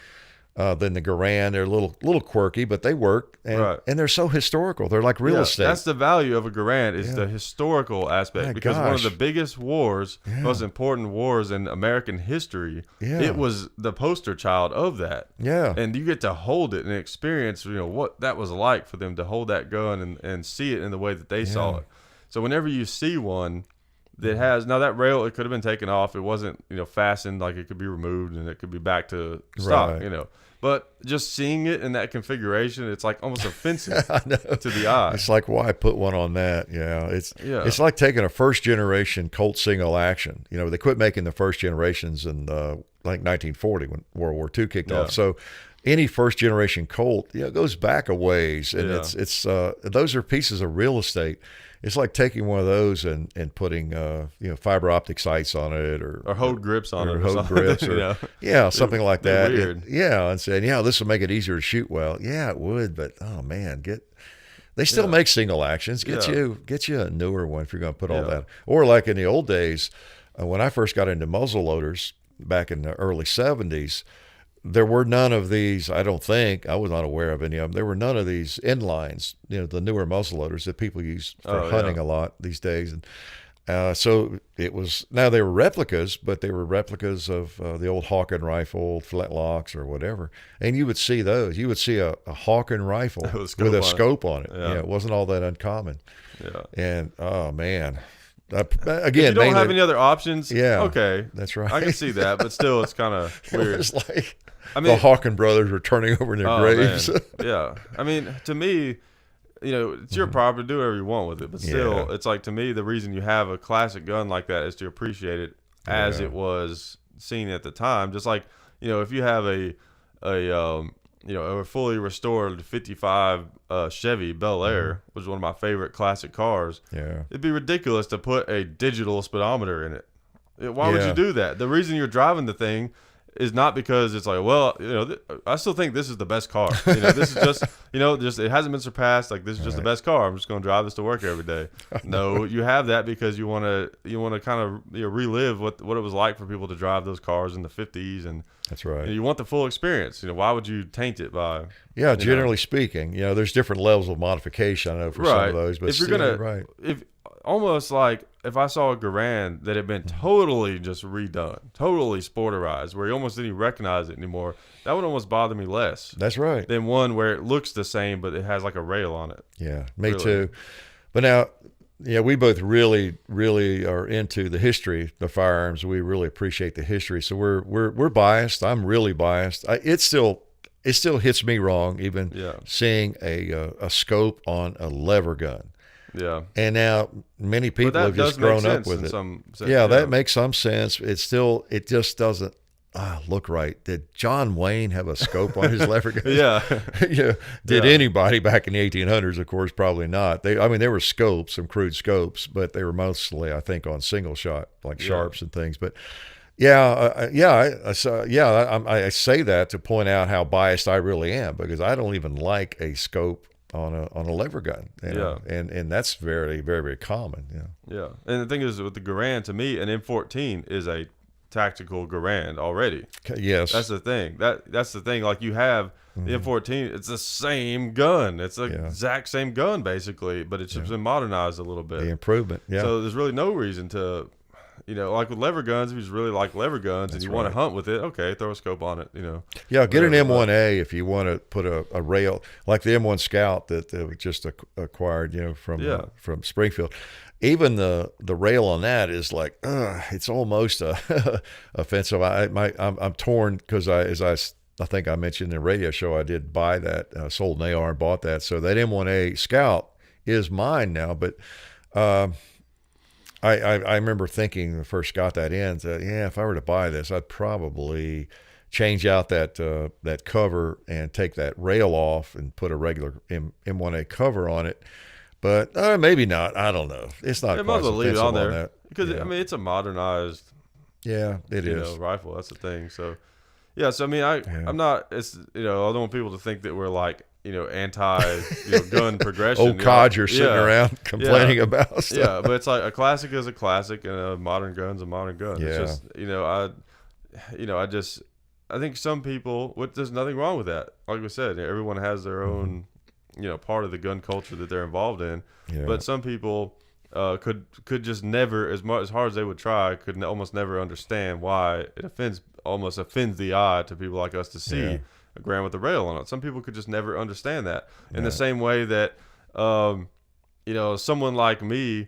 than the Garand. They're a little quirky, but they work, and they're so historical. They're like real estate. That's the value of a Garand is the historical aspect, because one of the biggest wars, most important wars in American history, it was the poster child of that. Yeah. And you get to hold it and experience, what that was like for them to hold that gun and see it in the way that they saw it. So whenever you see one that has, now that rail, it could have been taken off. It wasn't, fastened, like it could be removed and it could be back to stock, But just seeing it in that configuration, it's like almost offensive to the eye. It's like, why put one on that? It's like taking a first generation Colt single action. They quit making the first generations in like 1940 when World War II kicked off. So any first generation Colt, it goes back a ways, and Yeah. it's those are pieces of real estate. It's like taking one of those and putting fiber optic sights on it, or hold grips on it, or hold something, grips, or you know? something like They're that. weird. And saying, this will make it easier to shoot well. Yeah, it would, but oh man, they still make single actions. Get you a newer one if you're going to put all that. Or like in the old days, when I first got into muzzle loaders back in the early 70s, there were none of these. I don't think, I was not aware of any of them. There were none of these inlines, the newer muzzle loaders that people use for hunting a lot these days. And so it was, now they were replicas, but they were replicas of the old Hawken rifle, flintlocks or whatever. And you would see those. You would see a Hawken rifle with a scope on it. Yeah. It wasn't all that uncommon. Yeah. And, oh, man. Again, if you don't have any other options, okay. That's right. I can see that, but still, it's kind of weird. It's like the Hawken brothers were turning over in their graves. Yeah. I mean, to me, it's your property, do whatever you want with it. But still, it's like, to me, the reason you have a classic gun like that is to appreciate it as it was seen at the time. Just like, if you have a fully restored 55 Chevy Bel Air, which is one of my favorite classic cars, it'd be ridiculous to put a digital speedometer in it. Why would you do that? The reason you're driving the thing is not because it's like, well, I still think this is the best car. This is just, it hasn't been surpassed. Like, this is just the best car. I'm just going to drive this to work every day. No, you have that because you want to kind of relive what it was like for people to drive those cars in the 50s, and that's right. You want the full experience. Why would you taint it by? Yeah, generally speaking, there's different levels of modification. I know for some of those, but if you're gonna, if almost like if I saw a Garand that had been totally just redone, totally sporterized, where you almost didn't even recognize it anymore, that would almost bother me less. That's right. Than one where it looks the same, but it has like a rail on it. Yeah, me too. But now, we both really, really are into the history of firearms. We really appreciate the history. So we're biased. I'm really biased. It still hits me wrong, even seeing a scope on a lever gun. Yeah. And now many people have just grown up with it. That makes some sense. It just doesn't look right. Did John Wayne have a scope on his lever gun? Did anybody back in the 1800s? Of course, probably not. There were scopes, some crude scopes, but they were mostly, I think, on single shot, like sharps and things. But I say that to point out how biased I really am, because I don't even like a scope on a lever gun, and that's very, very, very common. And the thing is, with the Garand, to me, an M14 is a tactical Garand already. Yes, that's the thing. That's the thing. Like, you have the M14, it's the same gun. It's the exact same gun basically, but it's just been modernized a little bit. The improvement. Yeah. So there's really no reason to. Like with lever guns, if you just really like lever guns and you want to hunt with it, okay, throw a scope on it, Yeah, get an M1A if you want to put a rail, like the M1 Scout that we just acquired, from Springfield. Even the rail on that is like, it's almost offensive. I'm torn because I think I mentioned in the radio show I did buy that, sold an AR and bought that. So that M1A Scout is mine now, but I remember thinking when I first got that in, that, if I were to buy this, I'd probably change out that cover and take that rail off and put a regular M1A cover on it. But maybe not. I don't know. It's not. It might as well leave it on there that. Because it's a modernized. It is rifle. That's the thing. So, So I'm not. It's I don't want people to think that we're like anti gun progression. Old codgers sitting around complaining about stuff. Yeah, but it's like a classic is a classic, and a modern gun's a modern gun. It's just I think some people. There's nothing wrong with that. Like we said, everyone has their own part of the gun culture that they're involved in. Yeah. But some people could just never, as hard as they would try, could almost never understand why it almost offends the eye to people like us to see a Garand with a rail on it. Some people could just never understand that. In the same way that someone like me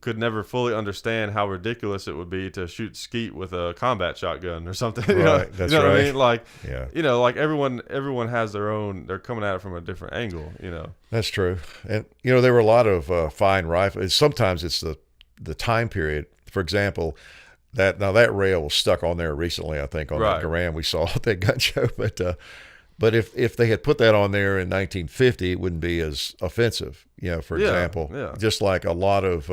could never fully understand how ridiculous it would be to shoot skeet with a combat shotgun or something. Right, that's what right. I mean? Like, like everyone has their own. They're coming at it from a different angle. That's true. And there were a lot of fine rifles. Sometimes it's the time period. For example, that rail was stuck on there recently. I think on that Garand we saw at that gun show, but. But if they had put that on there in 1950, it wouldn't be as offensive. For example, just like a lot of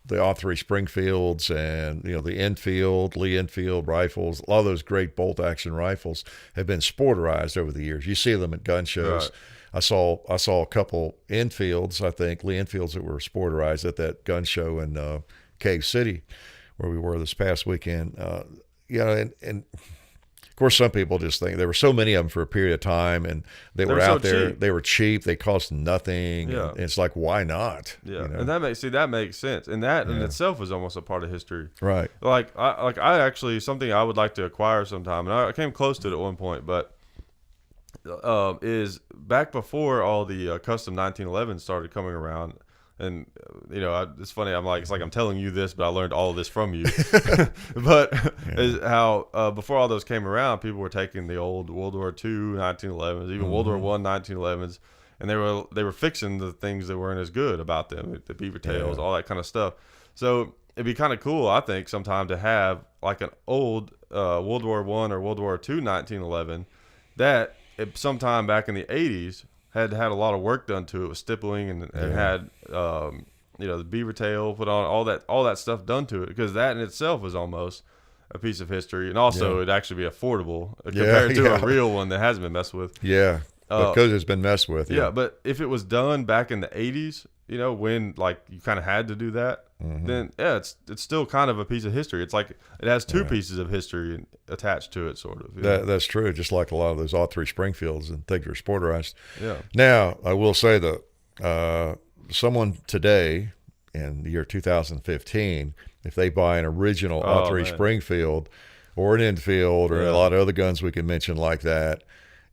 the R3 Springfields and the Enfield, Lee Enfield rifles, a lot of those great bolt action rifles have been sporterized over the years. You see them at gun shows. Right. I saw a couple Enfields, I think Lee Enfields, that were sporterized at that gun show in Cave City, where we were this past weekend. And of course, some people just think there were so many of them for a period of time, and they were out there. Cheap. They were cheap. They cost nothing. Yeah. And it's like, why not? Yeah, and that makes sense, and that in itself is almost a part of history, right? I actually, something I would like to acquire sometime, and I came close to it at one point, but is back before all the custom 1911s started coming around. And it's funny. It's like I'm telling you this, but I learned all of this from you. But is how before all those came around, people were taking the old World War II 1911s, even World War I 1911s, and they were fixing the things that weren't as good about them, the beaver tails, all that kind of stuff. So it'd be kind of cool, I think, sometime to have like an old World War I or World War II 1911 that sometime back in the 80s. Had a lot of work done to it with stippling and had the beaver tail put on, all that stuff done to it, because that in itself is almost a piece of history, and also it'd actually be affordable compared to a real one that hasn't been messed with. Yeah, because it's been messed with. Yeah, but if it was done back in the 80s, when like you kind of had to do that, then it's still kind of a piece of history. It's like it has two pieces of history attached to it, sort of. That's true. Just like a lot of those R3 Springfields and things are sporterized. Yeah. Now I will say that someone today in the year 2015, if they buy an original R3 Springfield or an Enfield or a lot of other guns we can mention like that,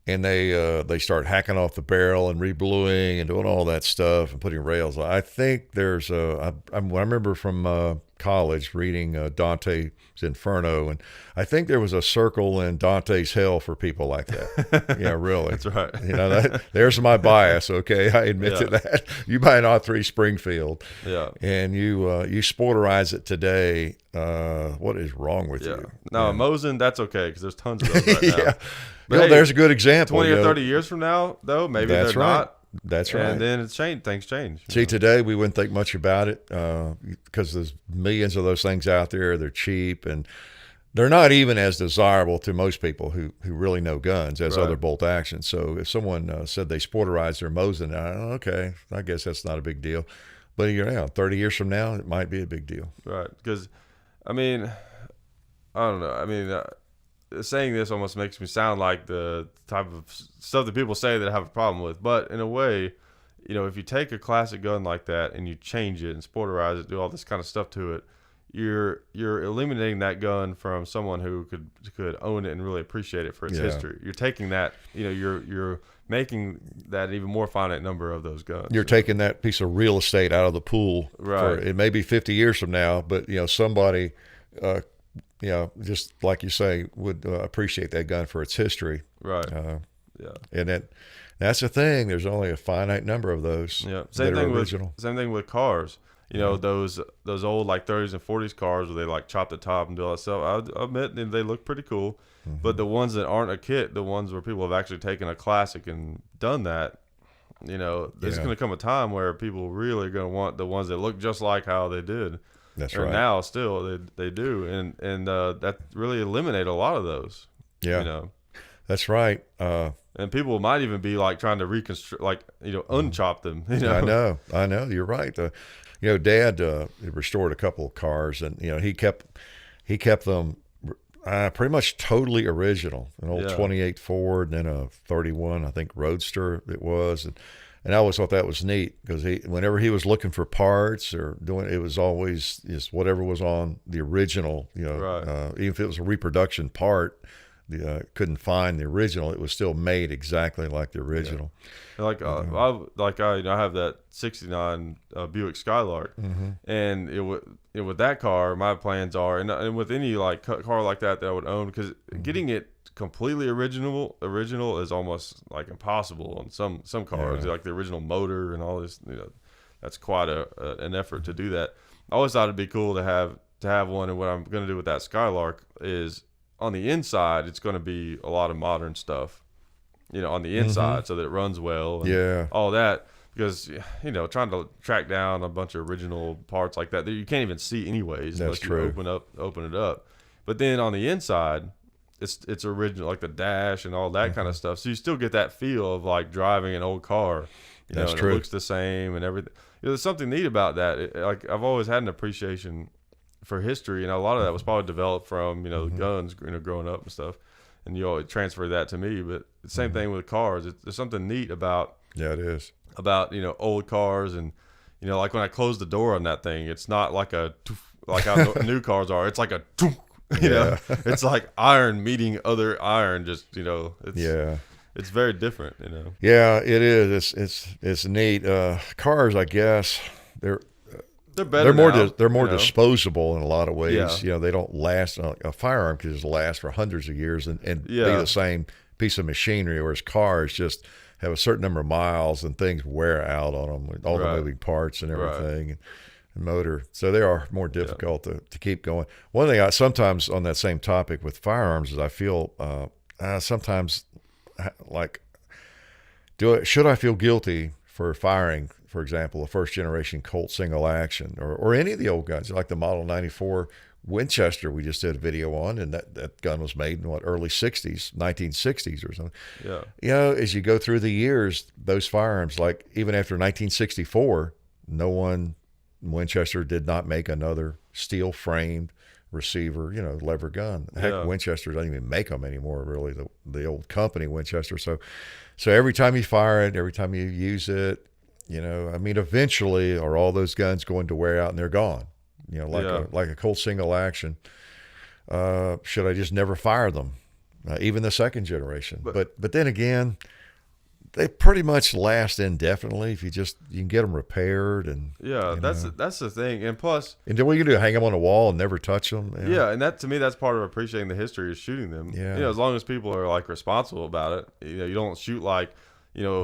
and they start hacking off the barrel and rebluing and doing all that stuff and putting rails on. I think there's I remember from college reading Dante's Inferno, and I think there was a circle in Dante's Hell for people like that. Yeah, really. That's right. There's my bias. Okay, I admit to that. You buy an R3 Springfield, and you sporterize it today. What is wrong with you? No, Mosin, that's okay, because there's tons of those right now. But there's a good example. 20 or 30 years from now, though, maybe they're not. That's right. And then it's changed. Things change. See, today we wouldn't think much about it because there's millions of those things out there. They're cheap, and they're not even as desirable to most people who really know guns as other bolt actions. So if someone said they sporterized their Mosin, okay, I guess that's not a big deal. But 30 years from now, it might be a big deal. Right. Because, I don't know. Saying this almost makes me sound like the type of stuff that people say that I have a problem with. But in a way, if you take a classic gun like that and you change it and sporterize it, do all this kind of stuff to it, you're eliminating that gun from someone who could own it and really appreciate it for its history. You're taking that, you're making that even more finite number of those guns. You're taking that piece of real estate out of the pool. Right. It may be 50 years from now, but somebody. Just like you say, would appreciate that gun for its history. Right. And that's the thing. There's only a finite number of those. Yeah. Same thing with cars. Those old like 30s and 40s cars where they like chop the top and do all that stuff. I admit they look pretty cool. But the ones that aren't a kit, the ones where people have actually taken a classic and done that, there's going to come a time where people really are going to want the ones that look just like how they did. That's right. Now still they do, and that really eliminate a lot of those. Yeah, that's right. And people might even be like trying to reconstruct, like unchop them. I know. You're right. Dad restored a couple of cars, and he kept them pretty much totally original. An old 28 Ford, and then a 31, I think, Roadster it was, and I always thought that was neat because whenever he was looking for parts or doing, it was always just whatever was on the original. Even if it was a reproduction part, couldn't find the original. It was still made exactly like the original. Yeah. I have that '69 Buick Skylark, and with that car, my plans are, and with any like car like that I would own, because getting it completely original is almost like impossible on some cars, like the original motor and all this. That's quite an effort to do that. I always thought it'd be cool to have one, and what I'm going to do with that Skylark is on the inside, it's going to be a lot of modern stuff, on the inside so that it runs well. And all that. Because, trying to track down a bunch of original parts like that you can't even see anyways. That's unless true. You open it up. But then on the inside, it's original, like the dash and all that kind of stuff. So you still get that feel of like driving an old car. That's and true. It looks the same and everything. There's something neat about that. Like I've always had an appreciation for history, and a lot of that was probably developed from the guns, growing up and stuff. And you always transfer that to me. But the same thing with cars. There's something neat about. Yeah, it is. About old cars, and like when I close the door on that thing, it's not like like how new cars are. It's like a it's like iron meeting other iron. Just it's very different. Yeah, it is. It's neat. Cars, I guess they're better. They're more disposable in a lot of ways. Yeah. They don't last. A firearm can just last for hundreds of years and be the same piece of machinery, whereas cars just have a certain number of miles and things wear out on them with all the moving parts and everything and motor. So they are more difficult to keep going. One thing I sometimes on that same topic with firearms is I feel sometimes like, should I feel guilty for firing, for example, a first generation Colt single action or any of the old guns like the Model 94 Winchester we just did a video on, and that gun was made in early 60s, 1960s or something. Yeah. As you go through the years, those firearms, like even after 1964, Winchester did not make another steel framed receiver, lever gun. Heck, Winchester doesn't even make them anymore, really, the old company Winchester. So every time you fire it, every time you use it, eventually are all those guns going to wear out and they're gone? Like a Colt single action. Should I just never fire them? Even the second generation. But then again, they pretty much last indefinitely if you can get them repaired and that's the thing. And plus, and what you do, hang them on a wall and never touch them. And that to me, that's part of appreciating the history is shooting them. As long as people are like responsible about it. You don't shoot like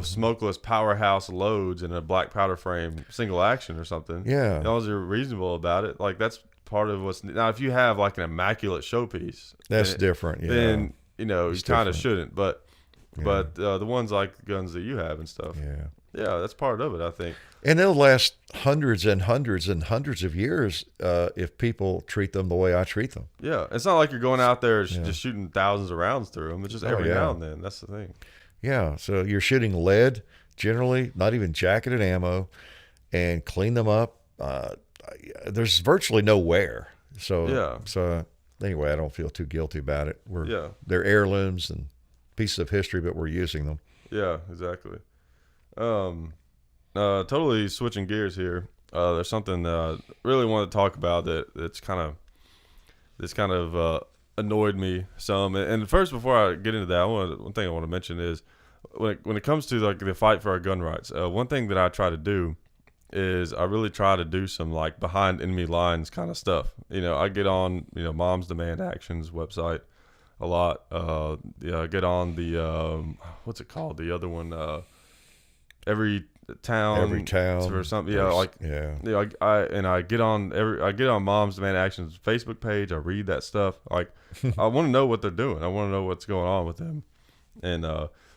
smokeless powerhouse loads in a black powder frame single action or something. Yeah. As long as you're reasonable about it, like that's part of what's now. If you have like an immaculate showpiece, that's different. Then you kind of shouldn't. But the ones like the guns that you have and stuff. Yeah, that's part of it, I think. And they'll last hundreds and hundreds and hundreds of years if people treat them the way I treat them. Yeah, it's not like you're going out there just shooting thousands of rounds through them. It's just every now and then. That's the thing. Yeah, so you're shooting lead, generally, not even jacketed ammo, and clean them up. There's virtually no wear. So anyway, I don't feel too guilty about it. They're heirlooms and pieces of history, but we're using them. Yeah, exactly. Totally switching gears here. There's something that I really want to talk about that's kind of annoyed me some. And first, before I get into that, one thing I want to mention is when it comes to like the fight for our gun rights, one thing that I try to do is I really try to do some like behind enemy lines kind of stuff. I get on Moms Demand Action's website a lot. I get on the what's it called? The other one, Every town or something. I get on Moms Demand Action's Facebook page. I read that stuff. Like I want to know what they're doing. I want to know what's going on with them and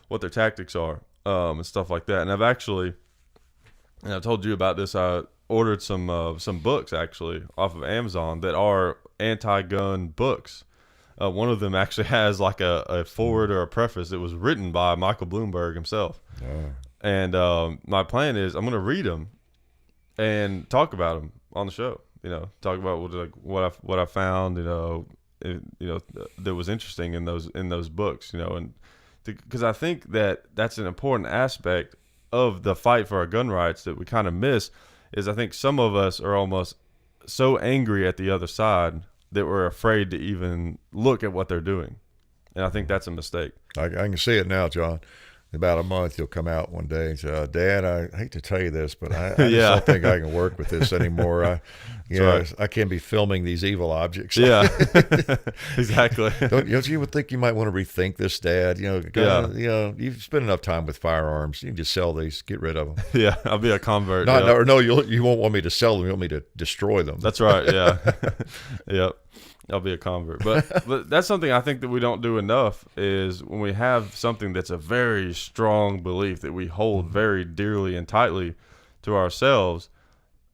what their tactics are and stuff like that. And I've told you about this. I ordered some books actually off of Amazon that are anti-gun books. One of them actually has like a foreword or a preface that was written by Michael Bloomberg himself. And my plan is I'm going to read them and talk about them on the show. Talk about what I found. That was interesting in those books. And because I think that's an important aspect of the fight for our gun rights that we kind of miss. Is I think some of us are almost so angry at the other side that we're afraid to even look at what they're doing, and I think that's a mistake. I can see it now, John. In about a month, you'll come out one day and say, Dad, I hate to tell you this, but I just don't think I can work with this anymore. I can't be filming these evil objects. Yeah, exactly. Don't you would think you might want to rethink this, Dad? You've spent enough time with firearms. You can just sell these, get rid of them. Yeah, I'll be a convert. No, you won't want me to sell them. You want me to destroy them. That's right. Yeah. Yep. I'll be a convert. But that's something I think that we don't do enough is when we have something that's a very strong belief that we hold very dearly and tightly to ourselves,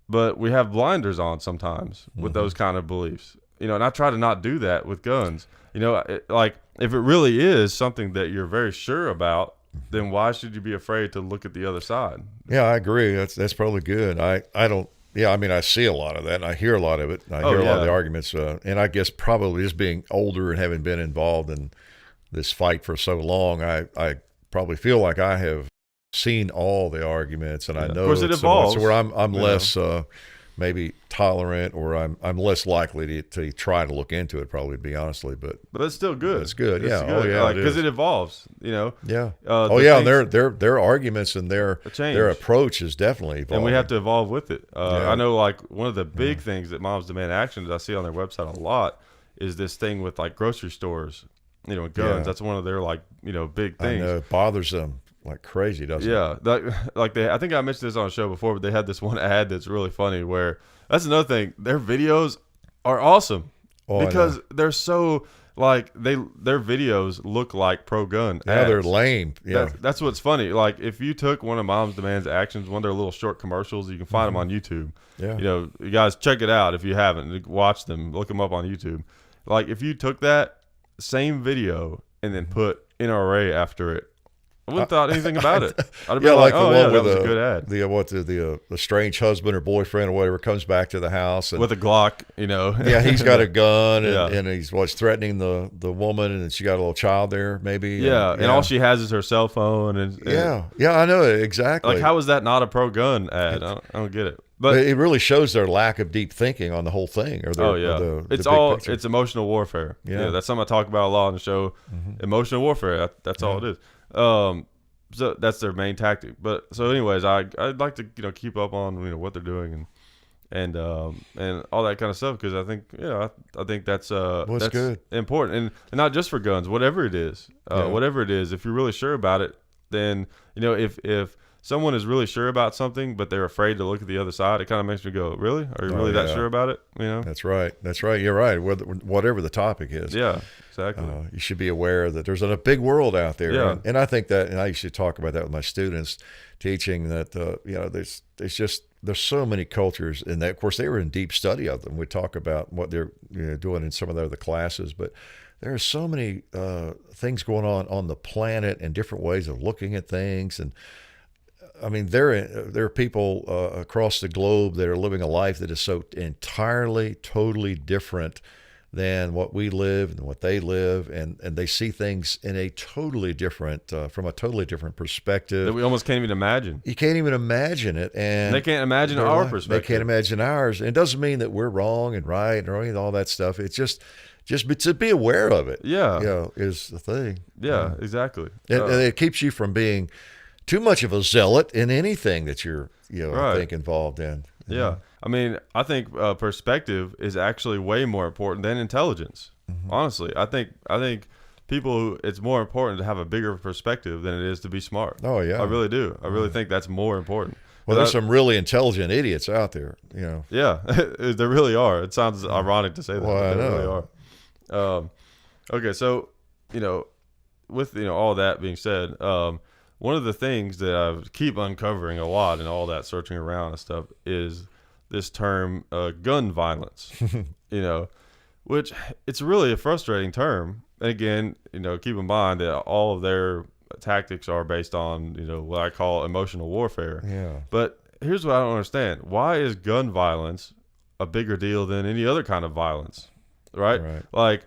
but we have blinders on sometimes with those kind of beliefs. You know, and I try to not do that with guns. You know, like if it really is something that you're very sure about, then why should you be afraid to look at the other side? Yeah, I agree. That's probably good. I don't. Yeah, I mean, I see a lot of that, and I hear a lot of it. I hear a lot of the arguments, and I guess probably just being older and having been involved in this fight for so long, I probably feel like I have seen all the arguments, and I know. Of course, it evolves. So where I'm less maybe tolerant, or I'm less likely to try to look into it. Probably, to be honestly, but it's still good. It's good. It's yeah. good. Oh yeah. Because it evolves. You know. Yeah. Things, their arguments and their approach is definitely evolving. And we have to evolve with it. I know, like one of the big things that Moms Demand Action that I see on their website a lot is this thing with like grocery stores. You know, guns. Yeah. That's one of their like big things. I know, it bothers them like crazy, doesn't it? Yeah, I think I mentioned this on the show before, but they had this one ad that's really funny where that's another thing. Their videos are awesome because they're so like their videos look like pro-gun ads. Yeah, they're lame. Yeah, that's what's funny. Like if you took one of Moms Demands Actions, one of their little short commercials, you can find them on YouTube. Yeah, you know, you guys check it out if you haven't. Watch them, look them up on YouTube. Like if you took that same video and then put NRA after it, I wouldn't have thought anything about it. I'd have been like, oh, yeah, that was a good ad. The strange husband or boyfriend or whatever comes back to the house. And, with a Glock, you know. Yeah, he's got a gun and he's threatening the woman, and she got a little child there maybe. Yeah, and all she has is her cell phone. And yeah, I know it, exactly. Like, how is that not a pro-gun ad? I don't get it. But it really shows their lack of deep thinking on the whole thing. Or it's emotional warfare. Yeah, that's something I talk about a lot on the show. Emotional warfare. That's all it is. So that's their main tactic. But so, anyways, I'd like to keep up on what they're doing and all that kind of stuff, because I think that's good, important, and not just for guns. Whatever it is, if you're really sure about it, then if someone is really sure about something, but they're afraid to look at the other side, it kind of makes me go, really? Are you really that sure about it? That's right. You're right. Whatever the topic is. Yeah, exactly. You should be aware that there's a big world out there. Yeah. And I think that, and I used to talk about that with my students, teaching that, there's so many cultures, and that, of course, they were in deep study of them. We talk about what they're doing in some of their other classes, but there are so many things going on the planet and different ways of looking at things. And I mean, there are people across the globe that are living a life that is so entirely, totally different than what we live and what they live, and they see things in a totally different, from a totally different perspective that we almost can't even imagine. You can't even imagine it, and they can't imagine our perspective. They can't imagine ours, and it doesn't mean that we're wrong and right and wrong and all that stuff. It's just to be aware of it. Yeah, is the thing. Yeah, exactly. And it keeps you from being too much of a zealot in anything that you're, I think, involved in. Yeah. I mean, I think perspective is actually way more important than intelligence. Honestly, I think people, it's more important to have a bigger perspective than it is to be smart. Oh, yeah. I really do. I really think that's more important. Well, there's some really intelligent idiots out there, Yeah, there really are. It sounds ironic to say that, but there really are. Okay, so, with, all that being said, one of the things that I keep uncovering a lot and all that searching around and stuff is this term gun violence, which it's really a frustrating term. And again, keep in mind that all of their tactics are based on, what I call emotional warfare. Yeah. But here's what I don't understand. Why is gun violence a bigger deal than any other kind of violence? Right? Like,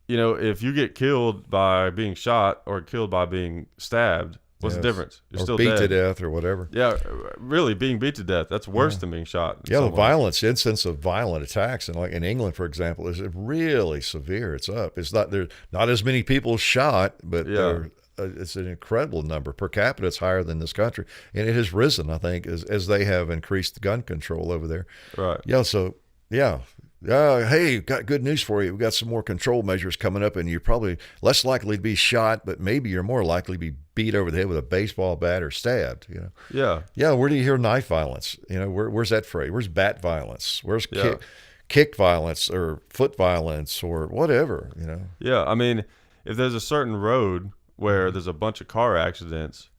if you get killed by being shot or killed by being stabbed, what's the difference? You're still beat dead. to death or whatever. Yeah, really, being beat to death, that's worse than being shot. Yeah, the incidence of violent attacks, and like in England, for example, is really severe. It's up. It's not there's not as many people shot, but it's an incredible number per capita. It's higher than this country, and it has risen, I think, as they have increased gun control over there. Right. Yeah. So hey, got good news for you. We've got some more control measures coming up, and you're probably less likely to be shot, but maybe you're more likely to be beat over the head with a baseball bat or stabbed. Yeah. Where do you hear knife violence? Where's that phrase? Where's bat violence? Where's kick violence or foot violence or whatever, Yeah, I mean, if there's a certain road where there's a bunch of car accidents,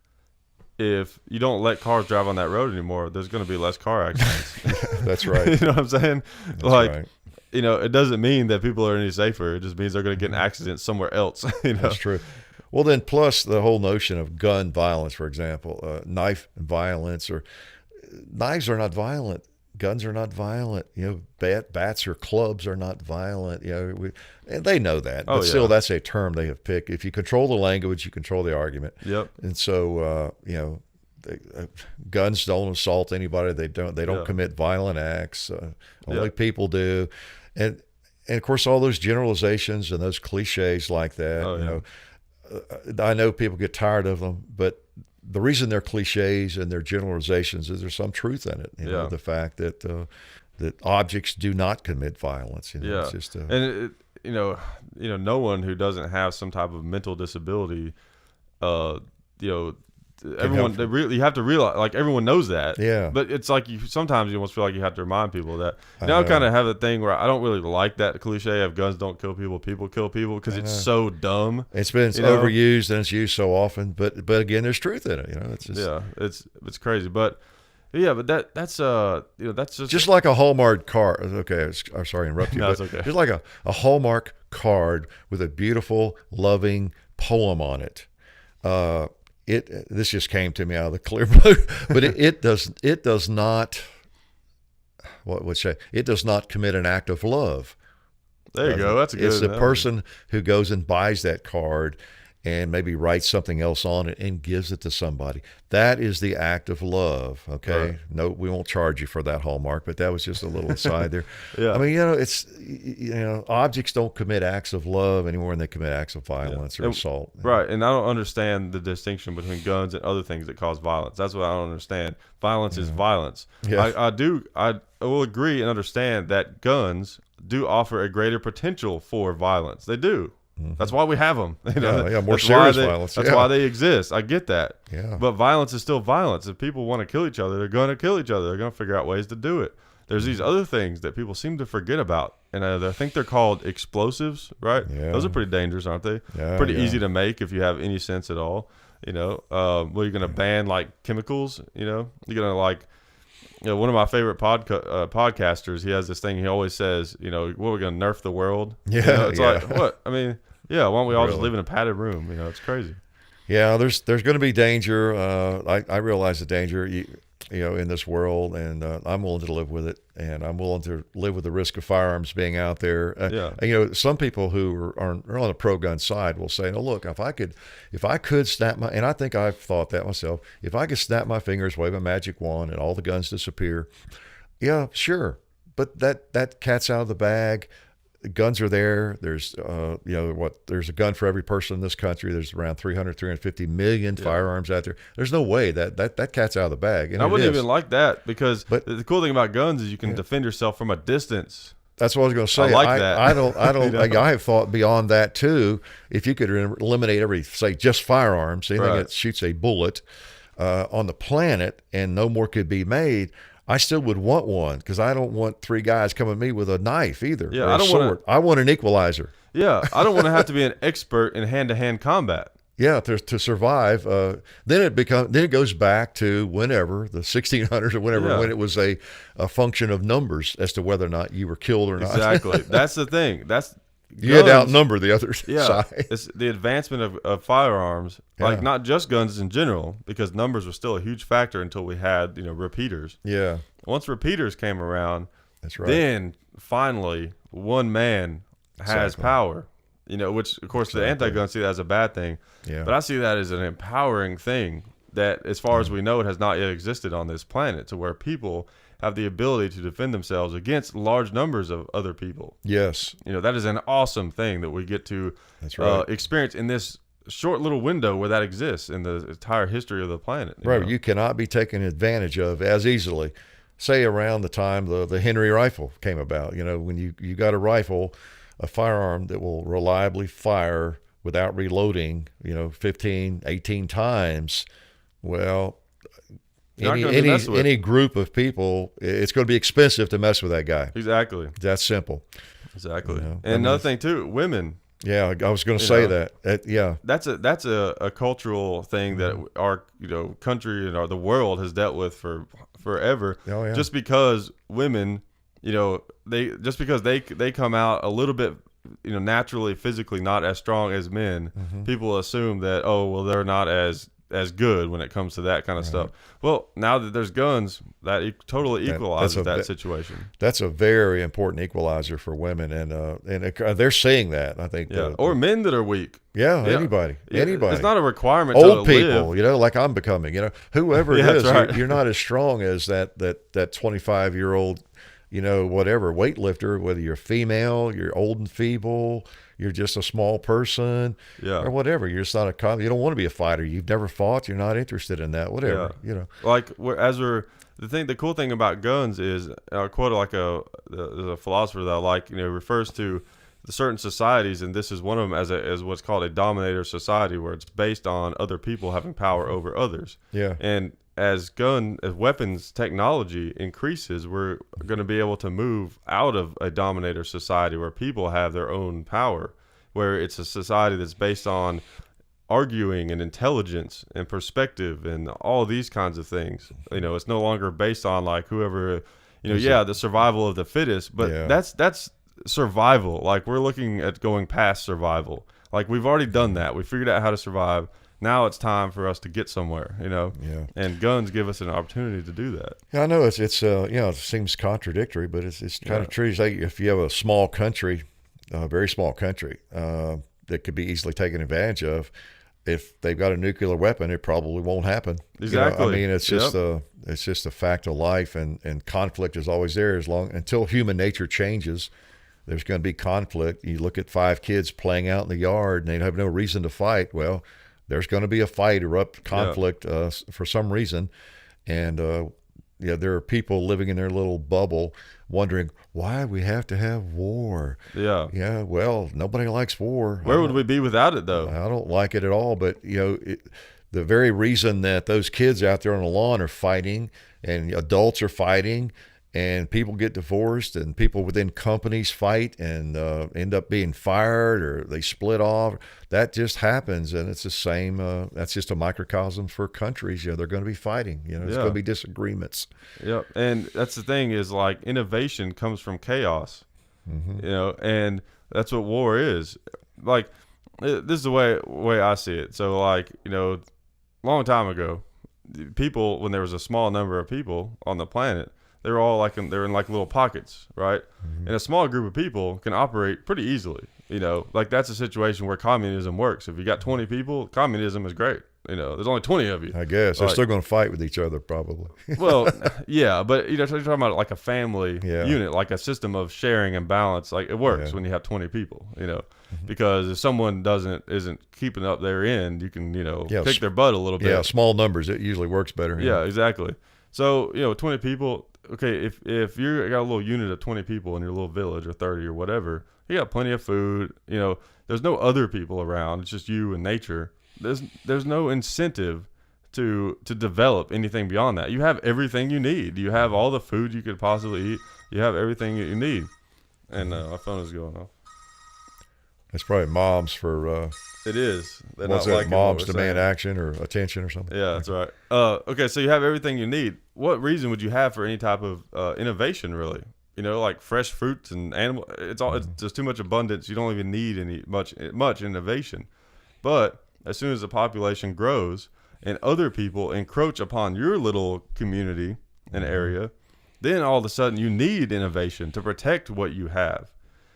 if you don't let cars drive on that road anymore, there's going to be less car accidents. That's right. You know what I'm saying? That's like, right. It doesn't mean that people are any safer. It just means they're going to get in accidents somewhere else. That's true. Well, then plus the whole notion of gun violence, for example, knife violence, or knives are not violent. Guns are not violent. Bats or clubs are not violent. And they know that, but still, that's a term they have picked. If you control the language, you control the argument. Yep. And so, guns don't assault anybody. They don't commit violent acts. Only people do, and of course, all those generalizations and those cliches like that. I know people get tired of them, but the reason they're cliches and they're generalizations is there's some truth in it. The fact that that objects do not commit violence. It's just no one who doesn't have some type of mental disability, everyone you have to realize, like, everyone knows that. Yeah. But it's like sometimes you almost feel like you have to remind people that. I kind of have a thing where I don't really like that cliche of guns don't kill people, people kill people, because it's so dumb. It's been overused and it's used so often, but again, there's truth in it. It's just, it's crazy, but that's just like a Hallmark card. Okay, I'm sorry to interrupt you. No, but it's okay. Just like a Hallmark card with a beautiful, loving poem on it. This just came to me out of the clear blue, but it does not. What would say? It does not commit an act of love. There you go. That's a good. It's the person who goes and buys that card and maybe writes something else on it and gives it to somebody. That is the act of love. Okay. Right. No, we won't charge you for that, Hallmark, but that was just a little aside there. Yeah. I mean, it's, objects don't commit acts of love any more than they commit acts of violence or assault. Right. And I don't understand the distinction between guns and other things that cause violence. That's what I don't understand. Violence is violence. Yeah. I will agree and understand that guns do offer a greater potential for violence. They do. Mm-hmm. That's why we have them. More serious violence. That's why they exist. I get that. Yeah. But violence is still violence. If people want to kill each other, they're going to kill each other. They're going to figure out ways to do it. There's these other things that people seem to forget about, and I think they're called explosives, right? Yeah. Those are pretty dangerous, aren't they? Yeah, pretty easy to make if you have any sense at all. You're going to ban like chemicals. You're going to like. One of my favorite podcasters, he has this thing he always says, what, we're going to nerf the world? Yeah. It's like, what? I mean, why don't we all just live in a padded room? It's crazy. Yeah, there's going to be danger. I realize the danger, in this world, and I'm willing to live with it, and I'm willing to live with the risk of firearms being out there. And, some people who are on the pro-gun side will say, no, look, if I could snap my, and I think I've thought that myself, if I could snap my fingers, wave a magic wand, and all the guns disappear, yeah, sure. But that cat's out of the bag. Guns are there. There's, there's a gun for every person in this country. There's around 350 million firearms out there. There's no way that cat's out of the bag. And I wouldn't even like that, because the cool thing about guns is you can defend yourself from a distance. That's what I was going to say. I like that. I don't. I have thought beyond that too. If you could eliminate just firearms, anything that shoots a bullet on the planet, and no more could be made, I still would want one, because I don't want three guys coming at me with a knife either. Yeah, or a sword. I want an equalizer. Yeah, I don't want to have to be an expert in hand-to-hand combat. Yeah, to survive. Then it goes back to whenever the 1600s or whenever, when it was a function of numbers as to whether or not you were killed or not. Exactly. That's the thing. You had to outnumber the other side. It's the advancement of firearms, like not just guns in general, because numbers were still a huge factor until we had repeaters. Yeah. Once repeaters came around, that's right. Then finally one man has power. Which of course the anti-gun see that as a bad thing. Yeah. But I see that as an empowering thing that, as far as we know, it has not yet existed on this planet, to where people have the ability to defend themselves against large numbers of other people. Yes. That is an awesome thing that we get to experience in this short little window where that exists in the entire history of the planet. Right. You cannot be taken advantage of as easily. Say around the time the Henry rifle came about, when you got a rifle, a firearm that will reliably fire without reloading, 15, 18 times. Well, You're not gonna be messed with. Any group of people, it's going to be expensive to mess with that guy. Exactly. That's simple. Exactly. And another thing too, women. Yeah, I was going to say that. Yeah, that's a cultural thing that our country and the world has dealt with for forever. Oh, yeah. Just because women, they come out a little bit, naturally physically not as strong as men. People assume that they're not as good when it comes to that kind of stuff. Well, now that there's guns, that totally equalizes that situation. That's a very important equalizer for women, and they're seeing that. I think. Yeah. Or men that are weak. Yeah. Anybody. It's not a requirement. Old to people, live. like I'm becoming. Whoever it is, you're not as strong as that 25-year-old. Whatever weightlifter, whether you're female, you're old and feeble, you're just a small person, or whatever. You're just not you don't want to be a fighter. You've never fought. You're not interested in that. Whatever. Like the cool thing about guns is, I quote there's a philosopher that I like. Refers to the certain societies, and this is one of them as what's called a dominator society, where it's based on other people having power over others. Yeah. And as weapons technology increases, we're going to be able to move out of a dominator society where people have their own power, where it's a society that's based on arguing and intelligence and perspective and all these kinds of things. It's no longer based on like whoever, the survival of the fittest, but that's survival. Like we're looking at going past survival. Like we've already done that. We figured out how to survive. Now it's time for us to get somewhere, and guns give us an opportunity to do that. Yeah, I know it seems contradictory, but it's kind of true. Say if you have a small country, a very small country, that could be easily taken advantage of, if they've got a nuclear weapon, it probably won't happen. Exactly. It's just a fact of life, and conflict is always there until human nature changes. There's going to be conflict. You look at 5 kids playing out in the yard, and they have no reason to fight. Well, there's going to be a fight, conflict for some reason. And there are people living in their little bubble wondering why we have to have war. Yeah. Yeah, well, nobody likes war. Where would we be without it, though? I don't like it at all. But, the very reason that those kids out there on the lawn are fighting and adults are fighting and people get divorced and people within companies fight and end up being fired or they split off. That just happens, and it's the same. That's just a microcosm for countries. They're going to be fighting. There's going to be disagreements. Yeah, and that's the thing is like innovation comes from chaos. And that's what war is. Like this is the way I see it. So like long time ago, people, when there was a small number of people on the planet, they were all they're in like little pockets, right? And a small group of people can operate pretty easily. Like that's a situation where communism works. If you got 20 people, communism is great. There's only 20 of you. I guess they're still going to fight with each other, probably. Well, yeah, but you're talking about like a family unit, like a system of sharing and balance. Like it works when you have 20 people. Because if someone isn't keeping up their end, you can kick their butt a little bit. Yeah, small numbers, it usually works better. Yeah, exactly. So 20 people. Okay, if you got a little unit of 20 people in your little village or 30 or whatever, you got plenty of food. There's no other people around. It's just you and nature. There's no incentive to develop anything beyond that. You have everything you need. You have all the food you could possibly eat. You have everything that you need. And my phone is going off. It's probably moms for. It is. They're what's not that? Moms demand action or attention or something. Yeah, that's right. Okay, so you have everything you need. What reason would you have for any type of innovation, really? Like fresh fruits and animal. It's there's too much abundance. You don't even need any much innovation. But as soon as the population grows and other people encroach upon your little community and area, then all of a sudden you need innovation to protect what you have.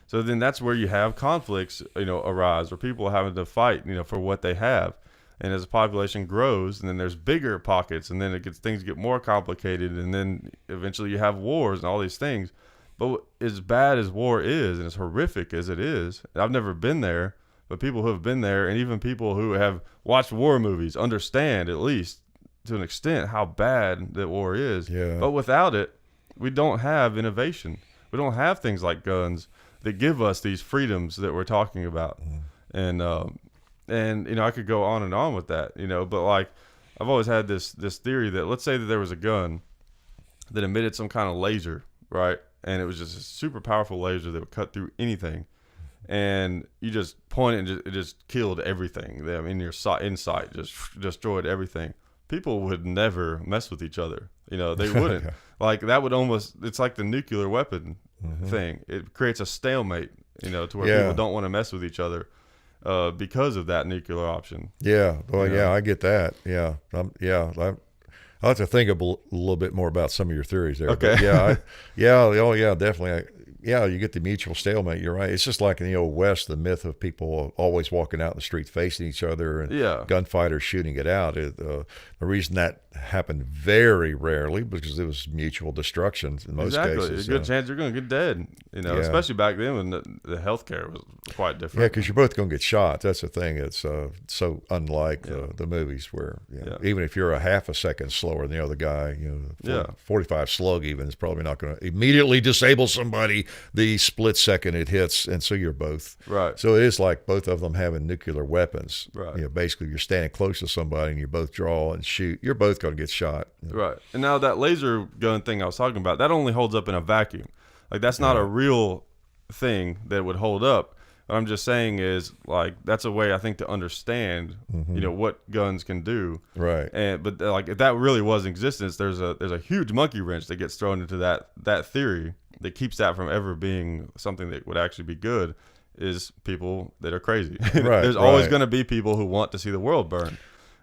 So then that's where you have conflicts, arise, or people having to fight, for what they have. And as the population grows, and then there's bigger pockets, and then things get more complicated, and then eventually you have wars and all these things. But as bad as war is, and as horrific as it is, I've never been there, but people who have been there, and even people who have watched war movies, understand at least to an extent how bad that war is. Yeah. But without it, we don't have innovation. We don't have things like guns that give us these freedoms that we're talking about. And I could go on and on with that, but like I've always had this theory that, let's say that there was a gun that emitted some kind of laser, right? And it was just a super powerful laser that would cut through anything. And you just point it and it just killed everything. In your insight, just destroyed everything. People would never mess with each other. They wouldn't. Yeah. Like that would almost, it's like the nuclear weapon thing. It creates a stalemate, to where people don't want to mess with each other because of that nuclear option. Yeah. Well, yeah, I get that. Yeah. I'll have to think a little bit more about some of your theories there. Okay. But definitely. You get the mutual stalemate. You're right. It's just like in the Old West, the myth of people always walking out in the street facing each other and gunfighters shooting it out. The reason that happened very rarely because it was mutual destruction in most cases. There's a good chance you're going to get dead, especially back then when the healthcare was quite different. Yeah, because you're both going to get shot. That's the thing. It's so unlike the movies where even if you're a half a second slower than the other guy, 45 slug even is probably not going to immediately disable somebody the split second it hits, and so you're both. Right. So it is like both of them having nuclear weapons. Right. Basically you're standing close to somebody and you both draw and shoot. You're both going to get shot. Right. And now that laser gun thing I was talking about, that only holds up in a vacuum. Like that's not a real thing that would hold up. What I'm just saying is like that's a way I think to understand, what guns can do. Right. But like if that really was in existence, there's a huge monkey wrench that gets thrown into that theory that keeps that from ever being something that would actually be good. Is people that are crazy. Right. There's always going to be people who want to see the world burn.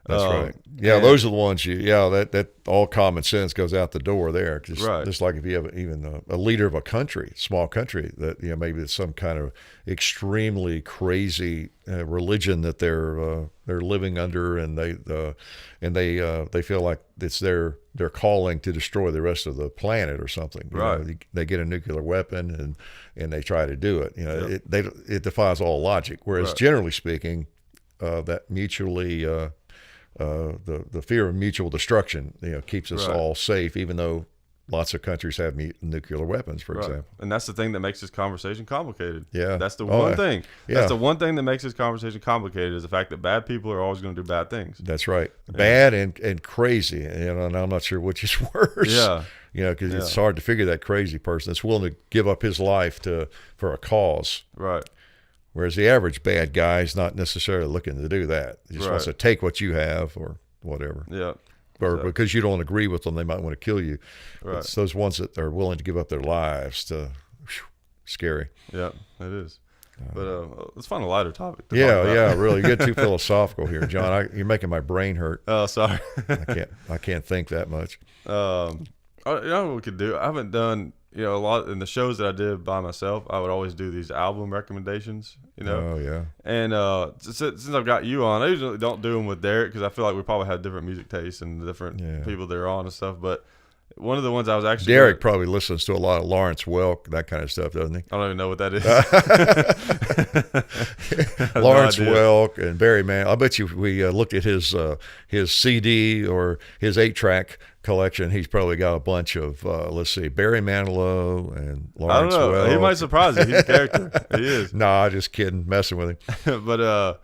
That's right. Yeah, those are the ones that all common sense goes out the door there. Just like if you have even a leader of a country, small country, that maybe it's some kind of extremely crazy religion that they're living under, and they feel like it's their calling to destroy the rest of the planet or something. They get a nuclear weapon and they try to do it. It defies all logic. Whereas generally speaking, that mutually the fear of mutual destruction keeps us all safe, even though lots of countries have nuclear weapons, for example. And that's the thing that makes this conversation complicated. Yeah, that's the one thing. Yeah. That's the one thing that makes this conversation complicated is the fact that bad people are always going to do bad things. That's right. Bad and crazy. And I'm not sure which is worse. Yeah. Because it's hard to figure that crazy person that's willing to give up his life for a cause. Right. Whereas the average bad guy is not necessarily looking to do that. He just wants to take what you have or whatever. Yeah. Or because you don't agree with them, they might want to kill you. Right. It's those ones that are willing to give up their lives scary. Yeah, it is. But let's find a lighter topic. Really. You get too philosophical here, John. You're making my brain hurt. Oh, sorry. I can't think that much. What we could do? I haven't done a lot in the shows that I did by myself. I would always do these album recommendations. Oh yeah. And since I've got you on, I usually don't do them with Derek because I feel like we probably have different music tastes and different people that are on and stuff. But one of the ones I was actually Derek probably listens to a lot of Lawrence Welk, that kind of stuff, doesn't he? I don't even know what that is. Lawrence Welk and Barry Manilow. I bet you we looked at his CD or his 8-track collection. He's probably got a bunch of Barry Manilow and Lawrence Welk. He might surprise you. He's a character. He is. Nah, just kidding, messing with him. But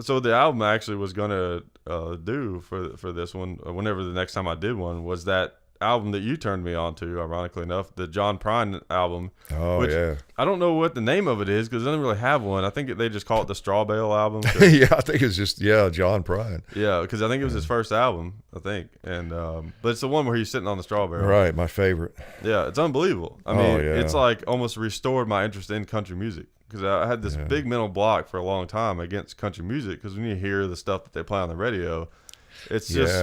so the album I actually was gonna do for this one, whenever the next time I did one, was that album that you turned me on to, ironically enough, the John Prine album. Oh, yeah. I don't know what the name of it is because it doesn't really have one. I think they just call it the Straw Bale album. Yeah, I think it's just, John Prine. Yeah, because I think it was his first album, I think. And but it's the one where he's sitting on the straw barrel. Right, my favorite. Yeah, it's unbelievable. I mean, it's like almost restored my interest in country music because I had this big mental block for a long time against country music because when you hear the stuff that they play on the radio, it's just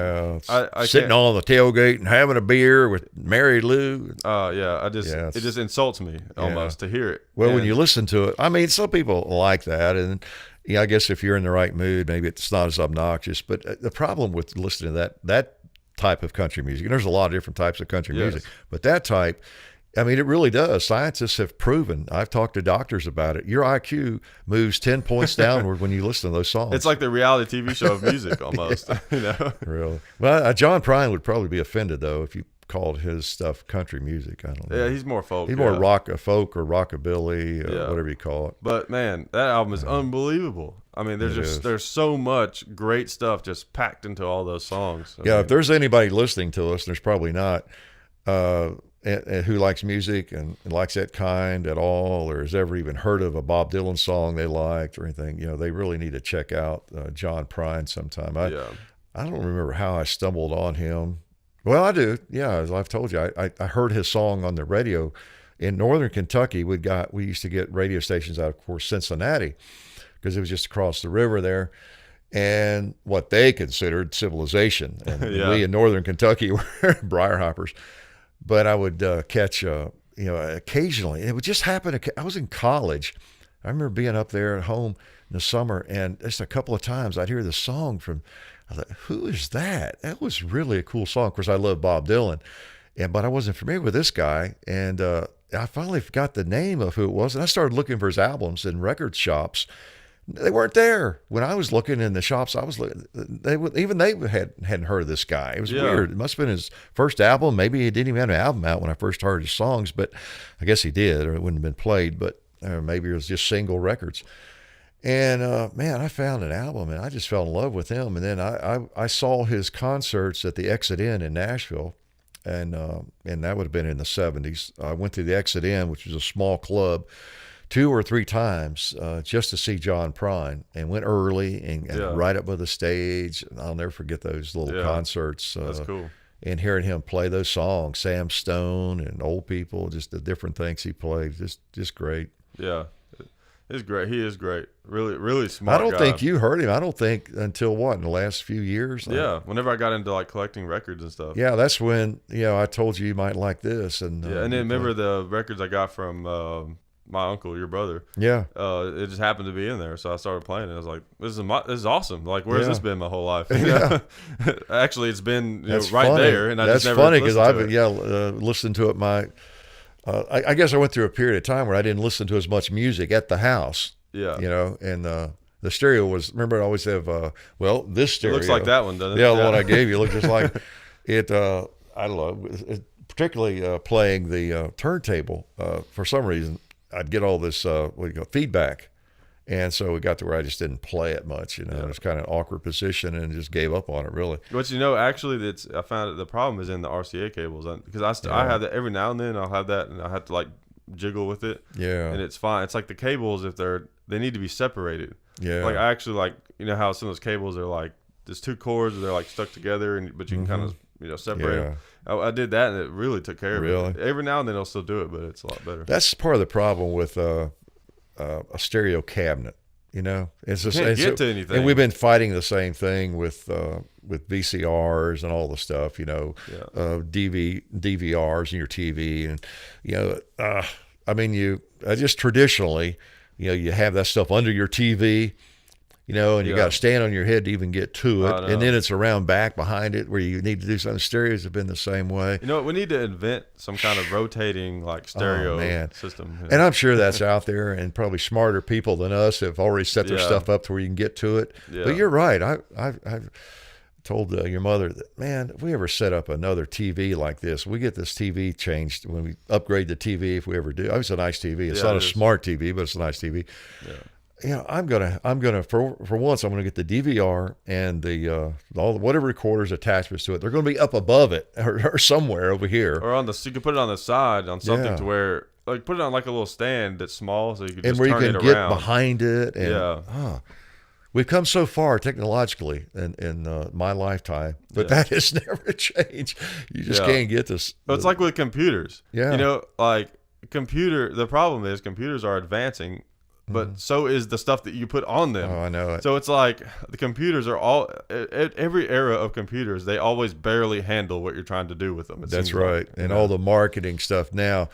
I sitting on the tailgate and having a beer with Mary Lou. It just insults me almost to hear it. Well, when you listen to it, I mean, some people like that, and I guess if you're in the right mood, maybe it's not as obnoxious. But the problem with listening to that type of country music, and there's a lot of different types of country music, but that type, I mean, it really does. Scientists have proven, I've talked to doctors about it, your IQ moves 10 points downward when you listen to those songs. It's like the reality TV show of music almost. Really. Well, John Prine would probably be offended, though, if you called his stuff country music. I don't know. Yeah, he's more folk. He's more folk or rockabilly, whatever you call it. But, man, that album is unbelievable. I mean, there's so much great stuff just packed into all those songs. I mean, if there's anybody listening to us, and there's probably not, and who likes music and likes that kind at all, or has ever even heard of a Bob Dylan song they liked or anything, they really need to check out John Prine sometime. I don't remember how I stumbled on him. Well, I do. Yeah, as I've told you, I heard his song on the radio in northern Kentucky. We used to get radio stations out of course Cincinnati, because it was just across the river there, and what they considered civilization. And we in northern Kentucky were briarhoppers. But I would catch, occasionally. It would just happen. I was in college. I remember being up there at home in the summer, and just a couple of times I'd hear the song from, I thought, who is that? That was really a cool song. Of course, I love Bob Dylan, but I wasn't familiar with this guy. And I finally forgot the name of who it was, and I started looking for his albums in record shops. They weren't there when I was looking in the shops. I was looking. They hadn't heard of this guy. It was weird. It must have been his first album. Maybe he didn't even have an album out when I first heard his songs, but I guess he did, or it wouldn't have been played. But maybe it was just single records. And man, I found an album, and I just fell in love with him. And then I saw his concerts at the Exit Inn in Nashville, and that would have been in the '70s. I went to the Exit Inn, which was a small club, 2 or 3 times just to see John Prine, and went early and right up with the stage. I'll never forget those little concerts. That's cool. And hearing him play those songs, Sam Stone and Old People, just the different things he played, just great. Yeah, it's great. He is great. Really, really smart. I don't guy. think you heard him. I don't think until in the last few years. Yeah, whenever I got into like collecting records and stuff. Yeah, that's when I told you might like this. And and then remember the records I got from my uncle, your brother. Yeah. It just happened to be in there, so I started playing it. I was like, "This is awesome! Like, where's this been my whole life?" Actually, it's been right funny. there, and I that's just never funny because I've listened to it. I guess I went through a period of time where I didn't listen to as much music at the house. Yeah. And the stereo was. Remember, I always have this stereo. It looks like that one, doesn't it? Yeah, the one I gave you looked just like it. I love it, particularly playing the turntable. For some reason, I'd get all this feedback, and so it got to where I just didn't play it much. It was kind of an awkward position, and just gave up on it really. But actually, I found the problem is in the RCA cables, because I have that every now and then. I'll have that, and I have to like jiggle with it. Yeah, and it's fine. It's like the cables, if they need to be separated. Yeah, like I actually how some of those cables are like there's 2 cords, they're like stuck together, but you can kind of separate them. I did that, and it really took care of it. Every now and then I'll still do it, but it's a lot better. That's part of the problem with a stereo cabinet. It's just can't get to anything. And we've been fighting the same thing with VCRs and all the stuff. DVRs in your TV, and just traditionally, you have that stuff under your TV. And you got to stand on your head to even get to it. And then it's around back behind it where you need to do something. Stereos have been the same way. We need to invent some kind of rotating stereo system. And I'm sure that's out there, and probably smarter people than us have already set their stuff up to where you can get to it. Yeah. But you're right. I've told your mother that, man, if we ever set up another TV like this, we get this TV changed when we upgrade the TV, if we ever do. It's a nice TV. It's not a smart TV, but it's a nice TV. Yeah. I'm gonna for once I'm gonna get the DVR and the whatever recorders attachments to it. They're gonna be up above it or somewhere over here. Or you can put it on the side on something to where put it on like a little stand that's small, so you can just turn it around. And where you can get behind it. And, we've come so far technologically in my lifetime, but that has never changed. You just can't get this. But it's like with computers. Yeah. The problem is computers are advancing. But so is the stuff that you put on them. Oh, I know it. So it's like the computers are all at every era of computers. They always barely handle what you're trying to do with them. That's right. And all the marketing stuff now,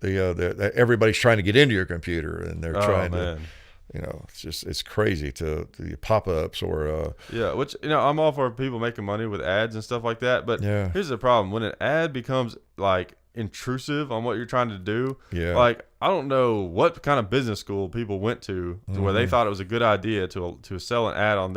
everybody's trying to get into your computer, and they're trying to. It's crazy to the pop-ups or. Which I'm all for people making money with ads and stuff like that. But here's the problem: when an ad becomes like intrusive on what you're trying to do. Yeah. Like, I don't know what kind of business school people went to where they thought it was a good idea to sell an ad on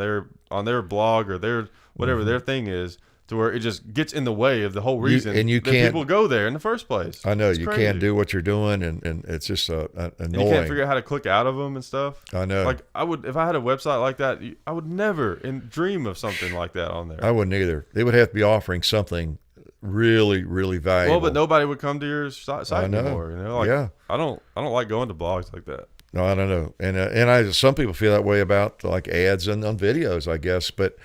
their blog or their whatever their thing is, to where it just gets in the way of the whole reason and you that can't, people go there in the first place. I know it's you crazy. can't do what you're doing, and it's just annoying. And you can't figure out how to click out of them and stuff. I know. Like I would, if I had a website like that, I would never dream of something like that on there. I wouldn't either. They would have to be offering something really, really valuable. Well, but nobody would come to your site anymore. Like, yeah. I don't like going to blogs like that. No, I don't know. And some people feel that way about like ads and on videos, I guess. But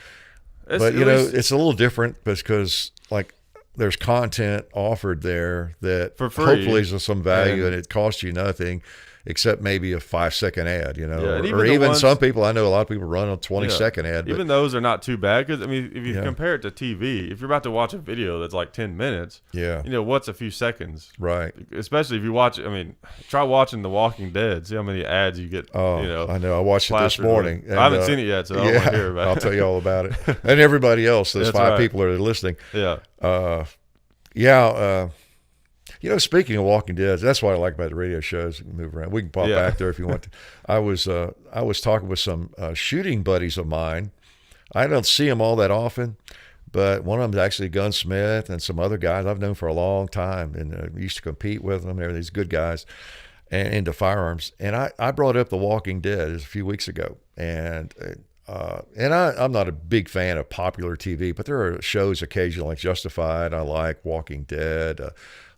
it's a little different because like there's content offered there that for free, hopefully is of some value, and it costs you nothing except maybe a 5-second ad, or even some people, I know a lot of people run a 20-second ad. Even those are not too bad because, I mean, if you compare it to TV, if you're about to watch a video that's like 10 minutes, what's a few seconds? Right. Especially if you watch, I mean, try watching The Walking Dead. See how many ads you get, I know. I watched it this morning. I haven't seen it yet, so I don't want to hear about it. I'll tell you all about it. And everybody else, there's 5 people that are listening. Speaking of Walking Dead, that's what I like about the radio shows. You can move around. We can pop back there if you want to. I was talking with some shooting buddies of mine. I don't see them all that often, but one of them is actually a gunsmith, and some other guys I've known for a long time, and used to compete with them. They're these good guys and into firearms. And I brought up The Walking Dead a few weeks ago, and I'm not a big fan of popular TV, but there are shows occasionally like Justified. I like Walking Dead.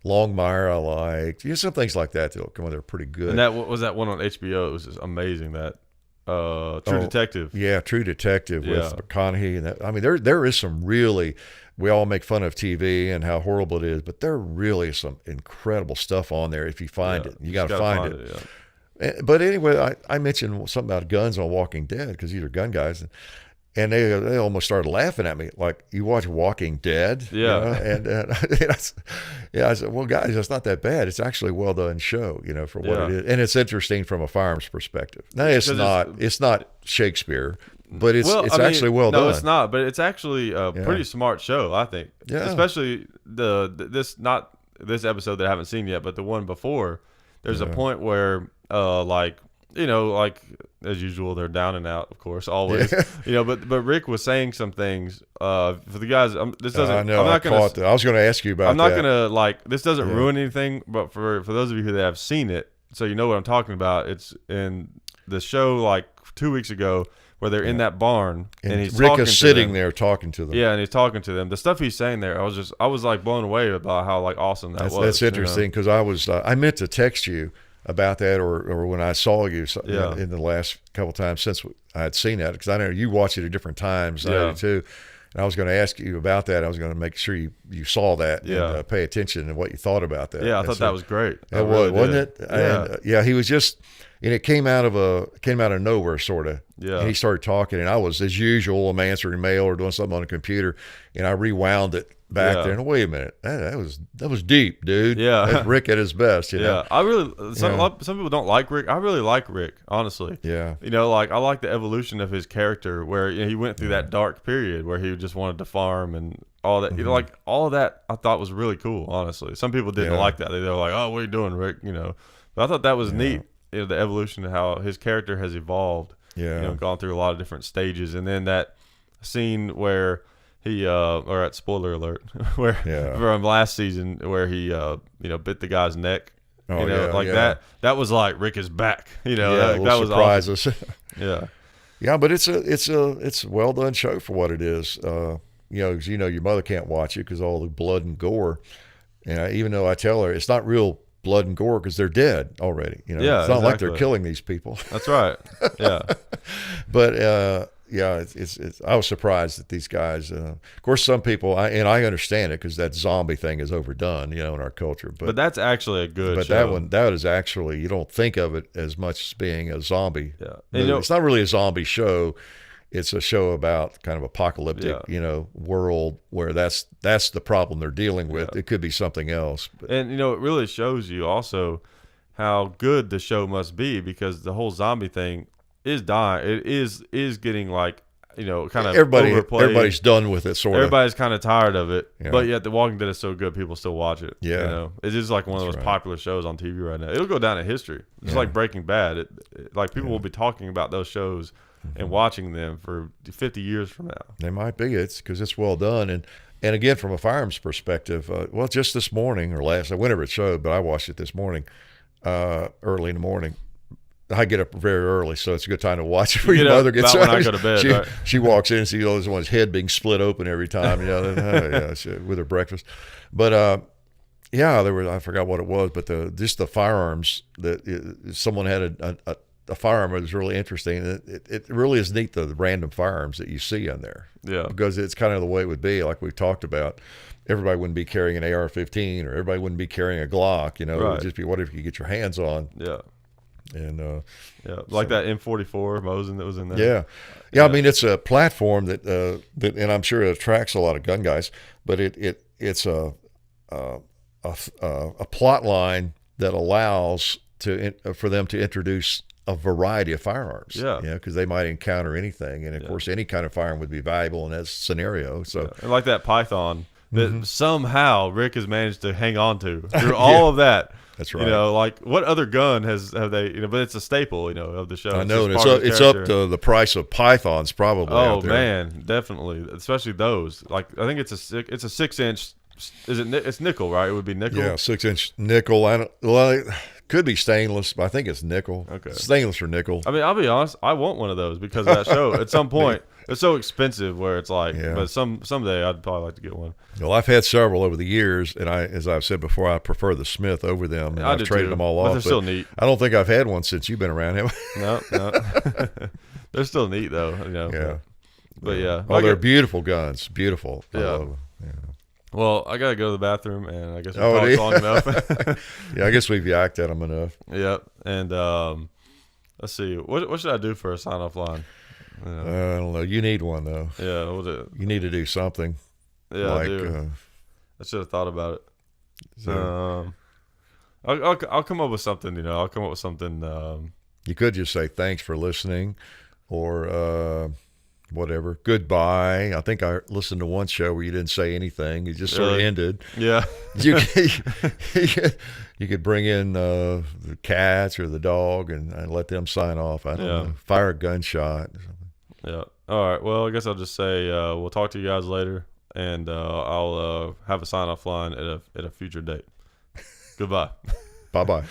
Longmire, I liked. Some things like that that'll come on. They're pretty good. And that was that one on HBO. It was just amazing. That True Detective. Yeah, True Detective with McConaughey. And that, I mean, there is some really. We all make fun of TV and how horrible it is, but there really is some incredible stuff on there. If you find it, you got to find it. But anyway, I mentioned something about guns on Walking Dead because these are gun guys. And they almost started laughing at me, like, you watch Walking Dead? Yeah. And I said, well, guys, it's not that bad. It's actually a well-done show, for what it is. And it's interesting from a firearms perspective. Now, it's not Shakespeare, but it's actually well done. No, it's not, but it's actually a pretty smart show, I think. Yeah. Especially this episode that I haven't seen yet, but the one before, there's a point where, like as usual, they're down and out, of course, always. But Rick was saying some things for the guys. This doesn't. I know. I was going to ask you about. I'm not going to this doesn't ruin anything, but for those of you that have seen it, so you know what I'm talking about. It's in the show like 2 weeks ago where they're in that barn and Rick is sitting there talking to them. Yeah, and he's talking to them. The stuff he's saying there, I was like blown away about how like awesome that was. That's interesting because I meant to text you about that, or when I saw you in the last couple of times since I had seen that, because I know you watch it at different times. I do too. And I was going to ask you about that. I was going to make sure you saw that and pay attention to what you thought about that. Yeah, I thought that was great. It was, wasn't it? Yeah. And, he was just, and it came out of nowhere, sort of. Yeah. And he started talking, and I was, as usual, I'm answering mail or doing something on a computer, and I rewound it back there. And wait a minute, that was deep, dude. Yeah, that's Rick at his best. You know? I really some people don't like Rick. I really like Rick, honestly. Yeah, I like the evolution of his character, where he went through that dark period where he just wanted to farm and all that. Mm-hmm. Like all of that, I thought was really cool. Honestly, some people didn't like that. They were like, "Oh, what are you doing, Rick?" But I thought that was neat. The evolution of how his character has evolved. Yeah, gone through a lot of different stages, and then that scene where he spoiler alert, where from last season where he bit the guy's neck. That was like Rick is back. That was surprise awesome. Us. But it's a well done show for what it is. Because your mother can't watch it because all the blood and gore. And even though I tell her it's not real blood and gore because they're dead already. It's not like they're killing these people. That's right. Yeah. But it's I was surprised that these guys. Of course, some people, I understand it because that zombie thing is overdone, in our culture. But that's actually a good. But show. that is actually, you don't think of it as much as being a zombie. Yeah, it's not really a zombie show. It's a show about kind of apocalyptic, world where that's the problem they're dealing with. It could be something else. But. And it really shows you also how good the show must be, because the whole zombie thing is dying. It is getting like kind of overplayed. Everybody's done with it. Everybody's kind of tired of it. Yeah. But yet The Walking Dead is so good, people still watch it. Yeah, it's just like one of those popular shows on TV right now. It'll go down in history. It's like Breaking Bad. People will be talking about those shows and watching them for 50 years from now. They might be. It's because it's well done. And And again, from a firearms perspective, well, just this morning or whenever it showed, but I watched it this morning, early in the morning. I get up very early, so it's a good time to watch it before your mother gets up. When I go to bed, right? She walks in and sees one's head being split open every time, with her breakfast. But yeah, I forgot what it was, but just the firearms someone had a firearm that was really interesting. It really is neat, the random firearms that you see in there. Yeah, because it's kind of the way it would be, like we've talked about. Everybody wouldn't be carrying an AR-15, or everybody wouldn't be carrying a Glock. It would just be whatever you get your hands on. Yeah. And like that M44 Mosin that was in there. Yeah. I mean, it's a platform that and I'm sure it attracts a lot of gun guys, but it's a plot line that allows for them to introduce a variety of firearms. Yeah, because they might encounter anything, and of course, any kind of firearm would be valuable in that scenario. So, and like that Python that somehow Rick has managed to hang on to through all of that. That's right. Like what other gun have they? But it's a staple, of the show. I know, and it's up to the price of Pythons probably. Oh man, definitely, especially those. Like I think it's a 6-inch. Is it? It's nickel, right? It would be nickel. Yeah, 6-inch nickel. It could be stainless, but I think it's nickel. Okay, stainless or nickel. I mean, I'll be honest. I want one of those because of that show. At some point, it's so expensive where it's like. Yeah. But someday I'd probably like to get one. Well, I've had several over the years, and as I've said before, I prefer the Smith over them. And I've traded them all off. But they're still neat. I don't think I've had one since you've been around him. No. They're still neat though. Yeah. But yeah. Oh, they're beautiful guns. Beautiful. Yeah. I love them. Yeah. Well, I gotta go to the bathroom, and I guess we talked long enough. Yeah, I guess we've yacked at them enough. Yep. And let's see, what should I do for a sign-off line? I don't know. You need one though. Yeah. What is it? You need to do something. Yeah, I do. I should have thought about it. So. I'll come up with something. I'll come up with something. You could just say thanks for listening, or whatever. Goodbye. I think I listened to one show where you didn't say anything. You just sort of ended. Yeah. You could bring in the cats or the dog and let them sign off. I don't know. Fire a gunshot. Or something. Yeah. All right. Well, I guess I'll just say we'll talk to you guys later, and I'll have a sign-off line at a future date. Goodbye. Bye-bye.